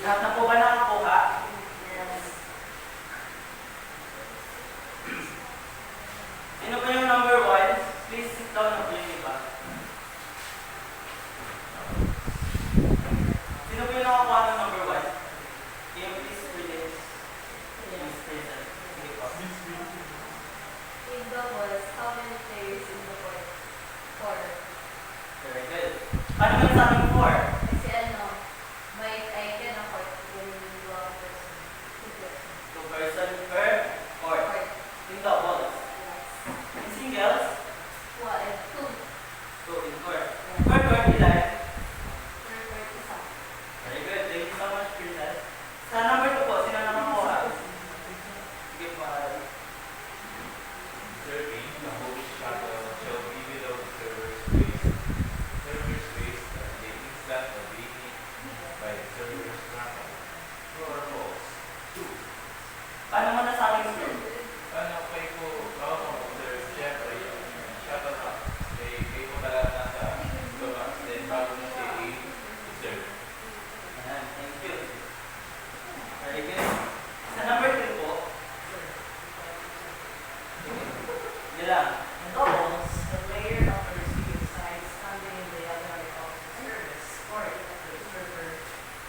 Lahat na po ba nakakuha? Sino po yung number 1? Please sit down na po yung iba. Sino po yung nakakuha ng number 1? Can you please read it? Miss Princess. Sige po. In doubles, how many players in the court? 4. Very good. Paano mo sa amin 4? Kasi may I can afford when you are person. 2 person per court. Court. In doubles. Yes. In singles, 2. 2 in court. Per court ilan? Per court isa. Very good. Thank you so much, Princess. Sa number 2 po, sino nakakuha? Sige po. Serving, the host shuttle shall be below the server's waist. Server's waist at the instant of being by the server's grapple. True or false? 2. Paano mo nasabi mo? Paano kayo po, sir, syempre, yung shuttle up, kayo po talaga nasa baba, then bago mo siya i-serve. Ayan, thank you. Very good. Sa number 2 po, yun lang. In doubles, the player of the receiving side standing in the diagonal of the service court of the server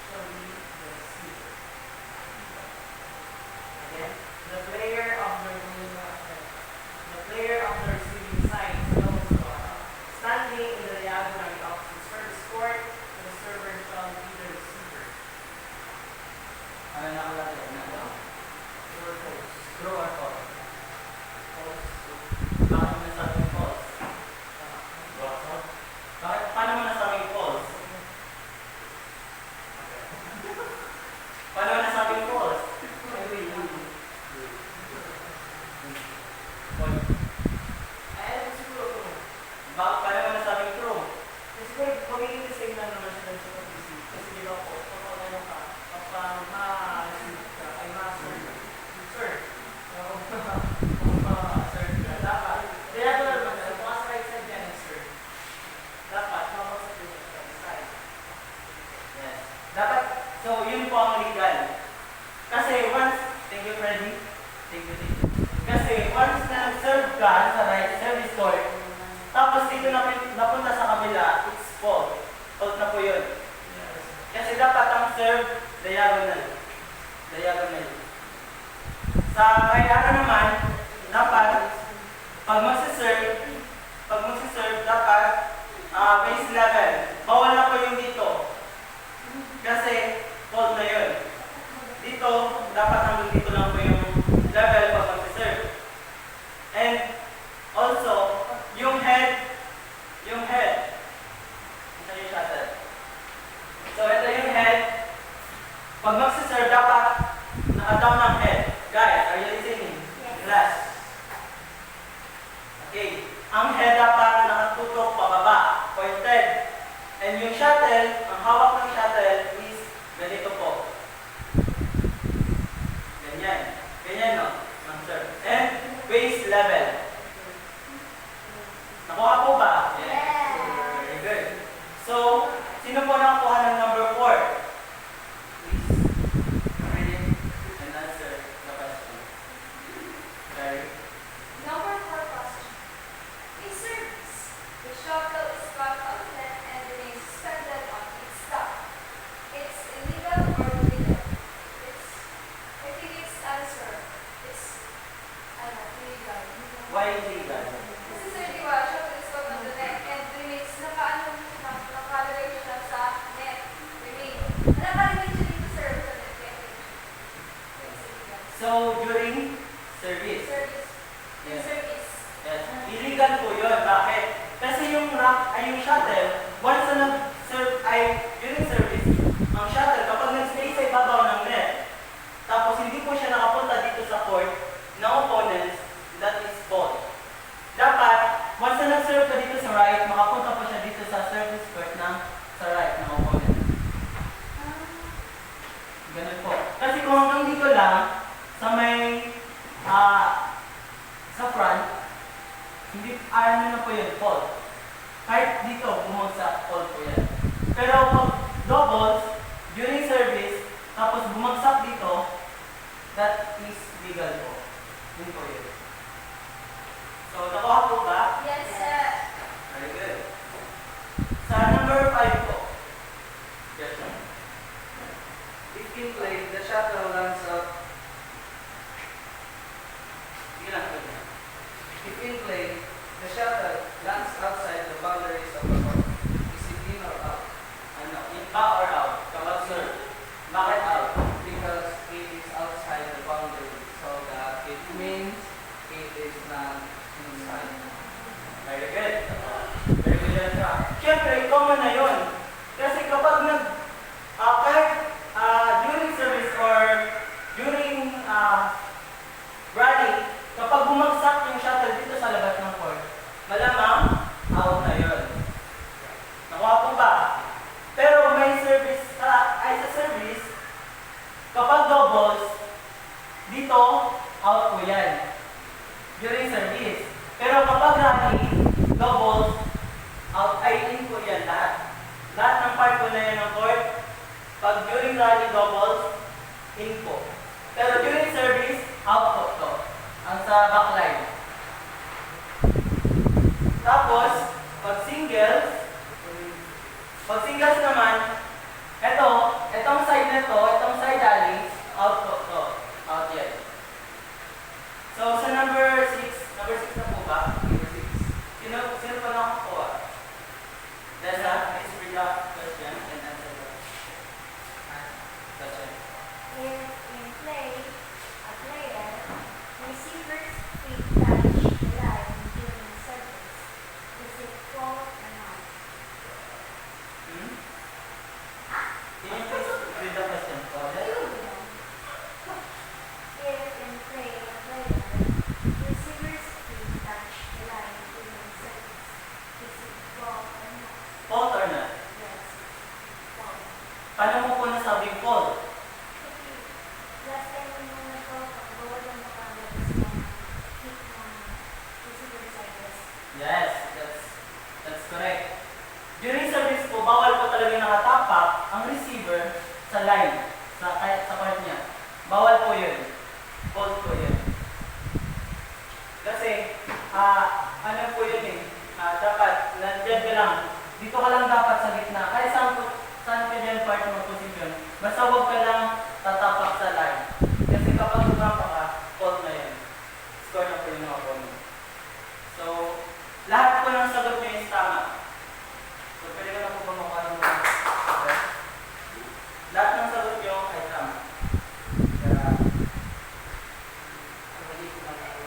shall be the receiver. Again, the player of the receiving side doubles standing in the diagonal of the service court of the server shall be the receiver. Ano nakalagay? Ano? True or false? True or false? False. Bakit mo nasabing false? Paano mo nasabing false? Paano mo nasabing false? Ayan, siguro true. Paano mo nasabing true? Kasi magiging the same lang naman siya sa PC. Kasi di ba po, kapag ano ka, kapag ma-receive ka, ay ma-serve ka. Serve. So, kung ma-serve ka, dapat. Kaya ito naman, kung sa right side yan, serve. Dapat, mabasa din sa right side. Yes. Dapat, so yun po ang legal. Kasi once, thank you Freddy. Thank you. Kasi once na nag-serve ka sa right service court, tapos dito napunta sa kabila, it's fault. Fault na po yun. Kasi dapat ang serve, diagonal. Diagonal. Sa kaya naman, dapat, pag magsiserve, dapat, base level. Bawal na po yung dito. Kasi, fault na yun. Dito, dapat hanggang dito lang po yung level pag magsiserve. And, also, yung head, ito yung shuttle. So, ito yung head. Pag magsiserve, dapat naka-down ng head. Guys, are you listening? Class. Okay. Ang head dapat nakatutok pababa, pointed. And yung shuttle, ang hawak ng shuttle is ganito po. Ganyan. Ganyan, no? Ang serve. And base level. Nakuha po ba? Yes. Very good. So, sino po nakakuha ng number 4? Please, read it and answer the question. Very Number 4 question. In service, the shuttle is caught on net and remains suspended on its top. It's illegal Kasi kung hanggang dito lang, sa may, sa front, hindi, ano na po yun, fault. Kahit dito, bumagsak, fault po yan. Pero pag doubles, during service, tapos bumagsak dito, that is legal po. Yun po yun. So, nakuha po ba? Yes, sir. Very good. Sa number 5 po. Yes, sir. If in play, the shuttle runs out. Sige lang po yan. If in play, the shuttle lands outside the boundaries of the court. Is it in or out? Ano, in ba or out? Kapag sir, bakit out? Because it is outside the boundary, so that it means it is not inside. Very good. Very good yan siya. Siyempre, common na yun. Kasi kapag kahit during service or during rally, kapag bumagsak yung shuttle dito sa labas ng court, malamang out na yun. Nakuha po ba? Pero may service, ay sa service, kapag doubles, dito, out po yan. During service. Pero kapag rally, doubles, out, ay in po yan lahat. Lahat ng part po na yan ng court, pag during rally doubles, in po. Pero during service, out po to. Ang sa backline. Tapos, pag singles naman, etong side na to, itong side alley, out po to. Out yan. So, sa number 6 na po ba? Number 6. Sino pa nakakuha? Desa, please read the question and answer the question. If in play, a player receiver's feet touch the line during service, is it fault or not? Can you please read the question po? If in play, a player receiver's feet touch the line during service, is it fault or not? Fault or not? Yes, fault. Paano mo po nasabing fault? Kasi last time nung nag-fault, bawal lang makagalis ng hit ng receiver side. Yes, that's correct. During service po, bawal po talaga nakatapak ang receiver sa line, kahit sa part niya. Bawal po yun. Fault po yun. Kasi, ano po yun dapat, nandiyan ka lang. Dito ka lang dapat sa gitna. Kahit saan ka dyan part ng position, basta huwag ka lang tatapak sa line. Kasi kapag tumapa ka, fault na yun. Score na po yung mga opponent. So, lahat po ng sagot niyo is tama. So, pwede ka na po ba mukha ng mga? Okay? Lahat ng sagot niyo ay tama. Kaya, Mali ko lang ako.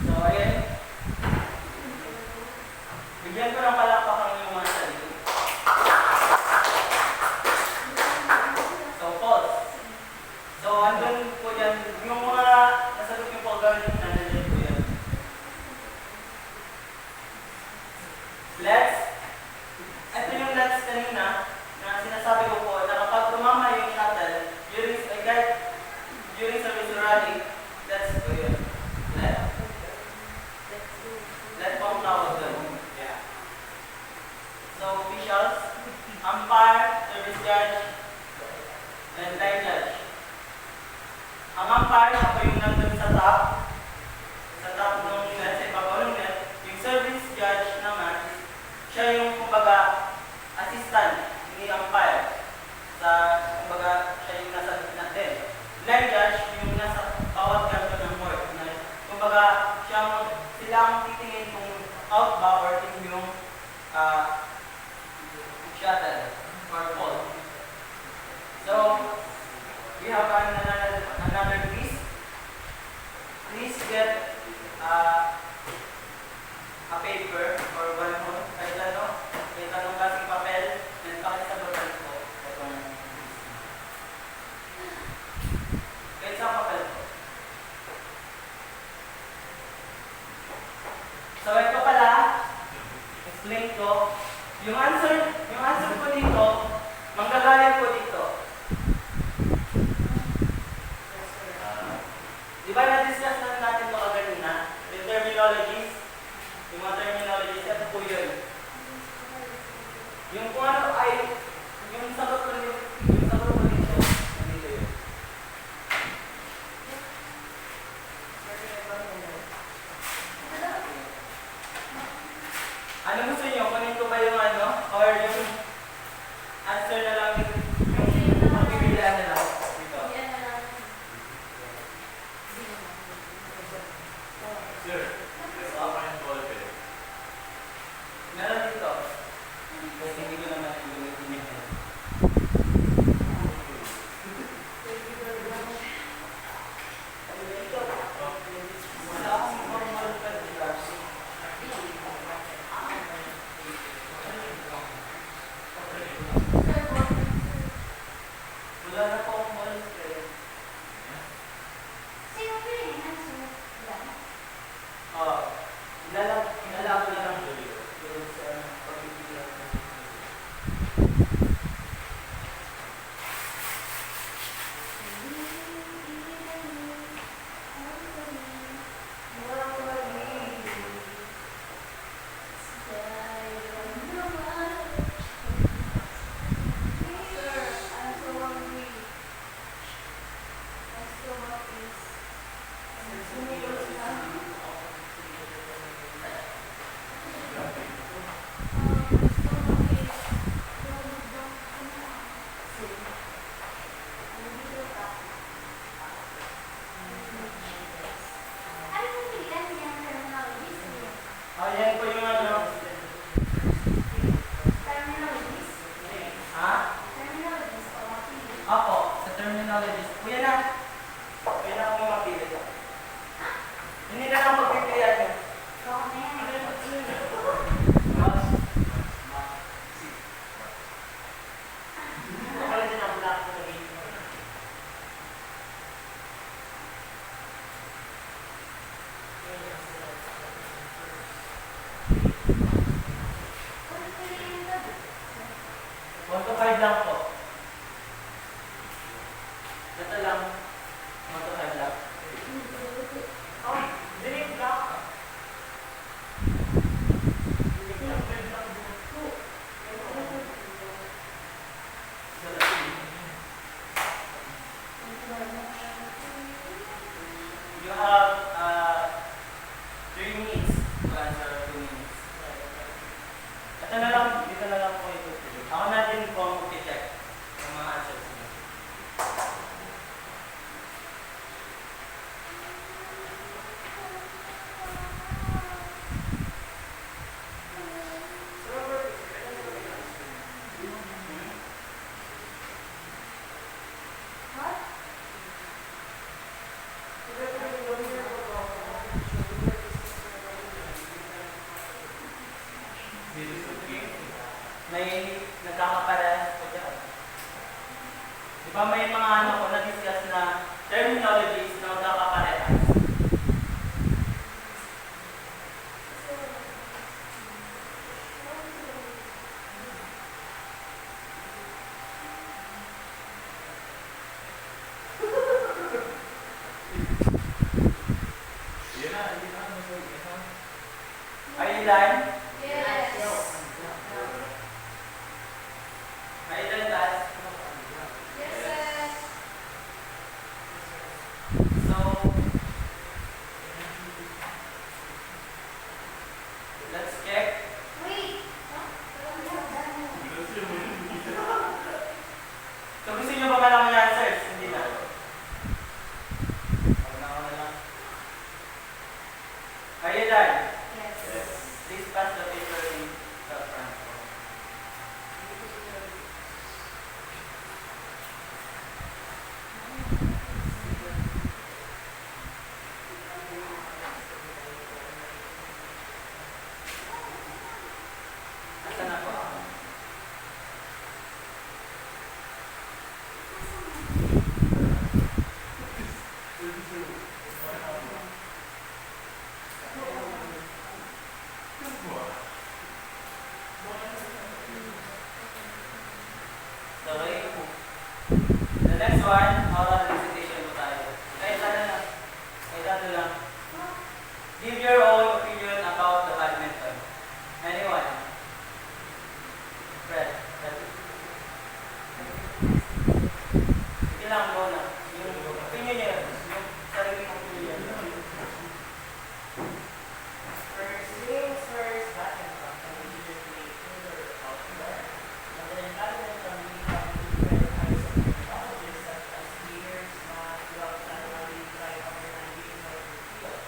so, ayan. Bigyan ko ng palakpakan yung mga sarili. So, pause. So, andun po yan. Yung mga nasagot yung po gawin, nandiyan po yan. Let's. Ito yung let's kanina na sinasabi ko po na kapag tumama yung shuttle during service rally, let's po yun. Let po ang tawag doon. Yeah. So, officials, umpire, service judge, and line judge. Ang umpire, siya po yung nandun sa top ng net, sa ibabaw ng net. Yung service judge naman, siya yung, kumbaga, assistant ni umpire. Kumbaga, siya yung nasa gitna din. Line judge, yung nasa bawat kanto ng court. Kumbaga, sila ang titingin kung out ba or in yung shuttle or fault. So, we have another quiz. Please get Yung answer po dito, manggagaling po dito. Di ba na-discuss na natin ito kanina? Yung terminologies, yung mga terminologies, ito po yun. Yung kung ano ay, yung sagot po dito, nandito yun. Ano gusto nyo? Kunin ko ba yung ano? Or yung answer na lang yung pagpipilian na lang? Dito. Sir, let's open ball pen. Meron dito. Kasi hindi ko naman gamitin yun. Wala akong formal pen dito. Wala na po akong ball pen. Oh, ilala ko na lang doon sa pagpipilian. Ayan po yung ano. Ha? Ako, sa terminologies. Kuya na. Kuya na akong mapili. Hindi na lang pagpipilian nyo. Akala din ang black na game. Moto-card lang po. Ito lang. Moto-card lang. Oh, delete black. You have 3 minutes to answer 2 minutes. Ito na lang, dito na lang po ito. Ako na din po ang mag-check ng mga answers niyo. This is okay. May nagkakaparehas po dyan. Di ba may mga ano ko na-discuss na terminologies na magkakaparehas? Yun na, yun na. Are you done? Yes. Are you done, guys? Yes, sir. So, let's check. So, gusto nyo ba malaman yung answers? Hindi na. Huwag na ako na lang. Are you done? Please pass the paper in the front. Asan na po ako? one, oral recitation po tayo. Kahit ano lang. Kahit ano lang. Give your own opinion about the badminton. Anyone? Fred. Fred. Sige lang, go na. Yung opinion niya, yung sarili mong opinion. First things first, badminton can be either played indoor or outdoor. And then in badminton, we have different types of technologies such as gears, mats, gloves, and really try underhand games on the field.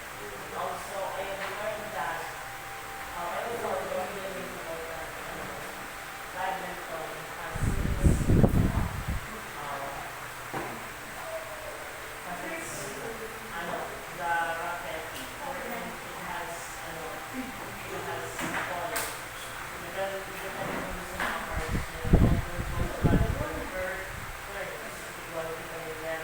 Also, I have learned that I was also learning about that badminton has its the racket, and it has ball. Depending on the numbers, well, then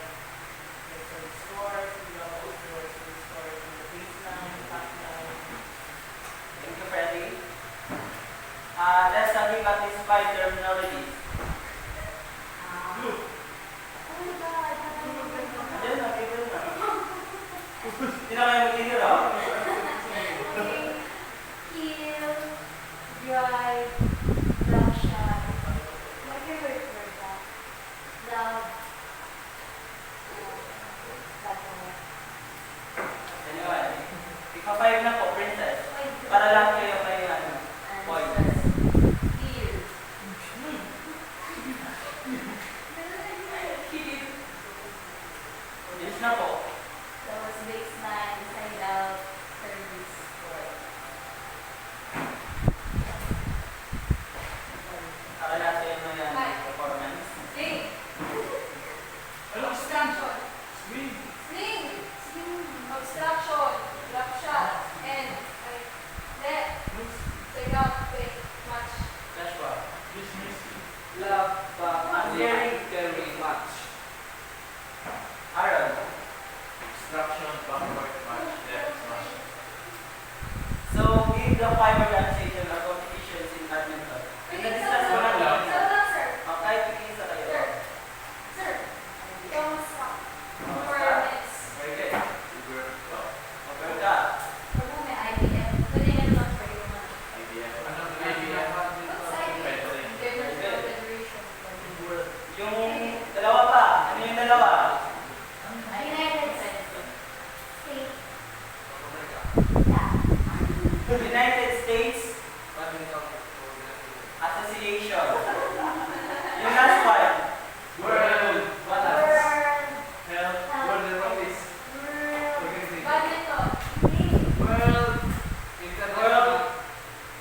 so it scores, we have also score in the baseline, back line. Thank you, Freddy. Let's study about these 5 terminologies. Oh my God. Diyan na, table na. Hindi na kayo mag-ihira. Heel, drive, drop shot. My favorite word that. Love. That one. Anyway, ika-5 na po, princess. My Para lahat kayo may ano. answers. Heel. Yes na po. That was baseline, side out, service, score. Para lahat kayo may ano, performance. Sling. Obstruction. Swing. Sling. Obstruction. Drop shot. And net. Take out. Wait. Match. Joshua. Dismissing. Love, Very, very much. Aaron. Obstruction, backward match, left match. So, give the 5 organization or competitions in badminton. Na-discuss mo na lang. Sir. Kahit pag-iisa kayo. Sir. Sir. Don't stop. 4 minutes. Very good. Uber, stop. Okay ka. Huwag mo may IBM. Pwede nga naman for yung mga IBF. Ano Ano ba IBF? What's IBF? Fencing. International Federation. Yung dalawa pa. Ano yung dalawa? United States. Yeah. United States Badminton. Association. Yung last one. World. Wala. World. Health. World Aerobics. World. Badminton. World. World.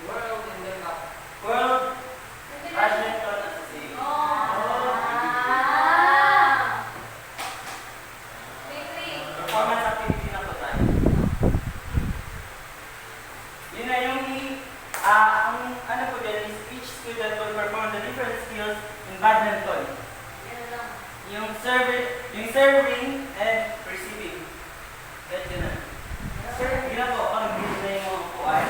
World in the cup. World International. Badminton Association. Ah. Victory. Performance activity na po tayo. Yun na yung ang ano po dyan is each student will perform the different skills in badminton. Yan lang. Yung serving and receiving. Get yun na. Yun na po, pag hindi na yung mga upuan.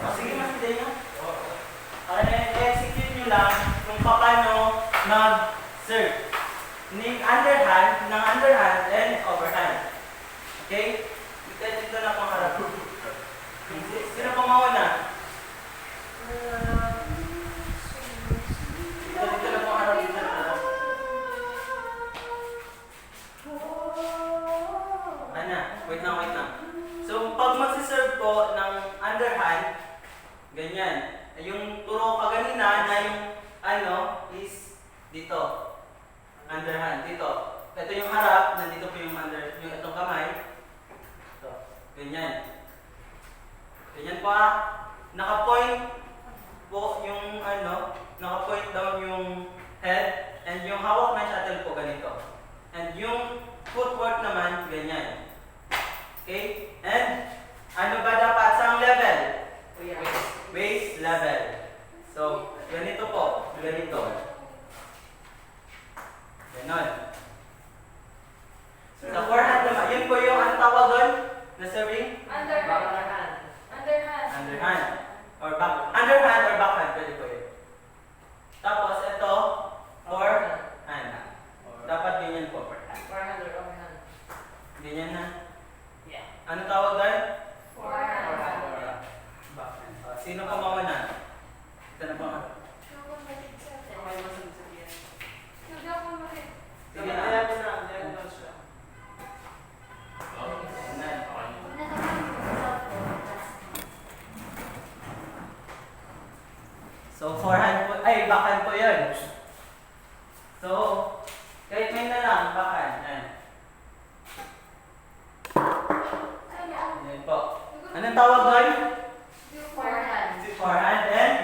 O sige, mas hindi nyo. Para na-execute nyo lang kung paano mag-serve. Ng underhand and overhand. Okay? Dito na pang harap. Sino pang mauna? Dito na pang harap. Dito na harap. Ana, wait lang. So, pag magsiserve po ng underhand, ganyan. Yung turo ka ganina na yung ano is dito. Underhand, dito. Ito yung harap, nandito po yung itong kamay. Ito. Ganyan. Ganyan po ah. Naka-point po yung naka-point down yung head and yung hawak na shuttle po ganito. And yung footwork naman, ganyan. Okay? And ano ba dapat sa level? Waistline. Sa forehand naman, yun po yung ang tawag doon na serving? Underhand. Backhand. Underhand. Underhand. Or back, underhand or backhand, pwede po yun. Tapos ito, forehand. Dapat ganyan po. Forehand or overhand? Ganyan na. Yeah. Ano tawag doon? Forehand. Backhand. Sino pa mauna? Ito na po. Okay, masunod sa tiyan. Huwag ako makit. Sige na. Diagonal siya. Ayan. So, forehand po, ay, backhand po yun. So, kahit may na lang, backhand. Ayan. Ayan po. Anong tawag doon? Forehand. Forehand and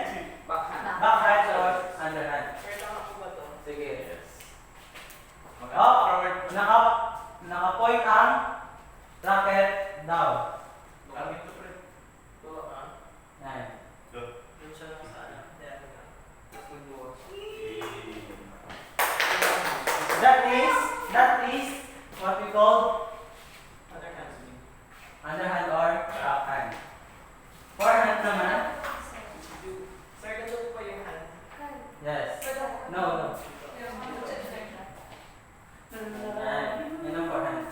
Backhand. backhand or underhand. Sir, tama po ba to? Sige. Yes. Oh, naka-point ang racket down. Kami ito, pre. Tulo ka. Ayan. Yun siya lang sa ano. Diagonal. Tapos magbuwas. That is what we call Underhand swing. underhand or backhand. Forehand naman. Sir, ganito po yung hand. Yes. No, no. Ayan. Yun ang forehand.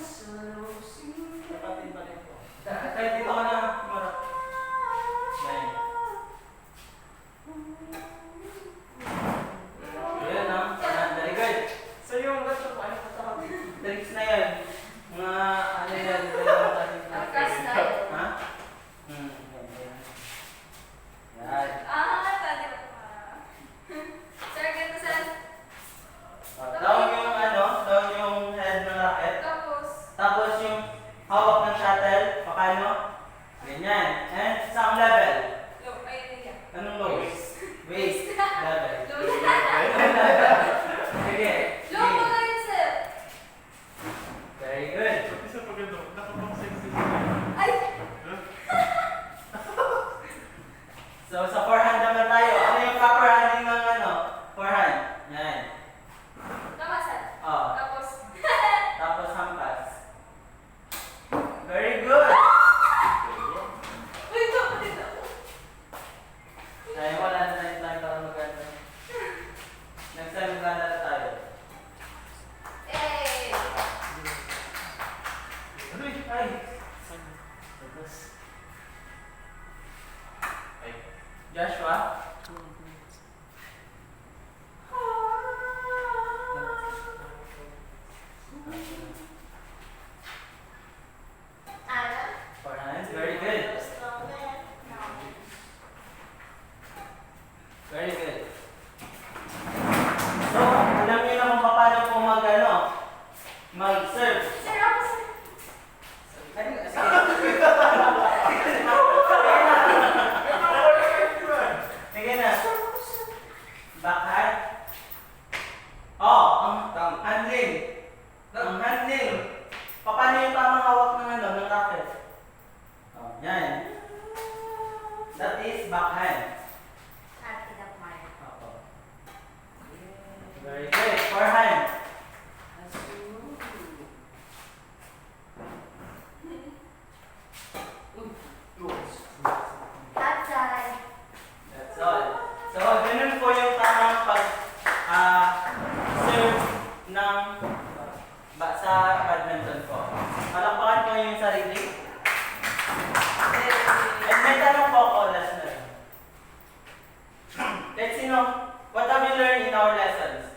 Dapatin pa rin po. Kahit dito ka na marap. Ayan. Yun ang forehand. Very good. So yung ganito po, ano pa tawag? Tricks na yan. Mga ano yan. Cast style. Ha? Yan, yan. Yan. Tadi ba? Sir, ganito sir. Down yung ano, down yung head ng racket. Tapos, Tapos yung hawak ng shuttle, paano? Ganyan. And sa level. low, ayun yan. Anong low? Waist. Level. Low. Sige. Low mo na yun, sir. Very good. Isa pa ganito. Nakapang sexy. Ay! So sa forehand naman tayo. Ano yung proper handling ng ano? Forehand. Yan. Tama, sir. Oh. Tapos, Tapos hampas. Very good. uy, ito, dito. Tayo wala na tayo para maganda. Next time maglalaro tayo. Eh, Ay. Ay. Joshua. Anna? Forehand. Very good. Very good. So, alam niyo na kung paano po mag-serve. sir, ako, sir. Sige na. Backhand. Oh, ang handling. Ang handling. Paano yung tamang hawak ng ano, ng racket? Oh, yan. That is backhand. Atin of mine. Opo. Very good. Forehand. That side. That's all. So, ganun po yung tamang serve ng sa badminton po. Palakpakan po yung sarili. And may tanong po ako, last na. Let's see, what have you learned in our lessons?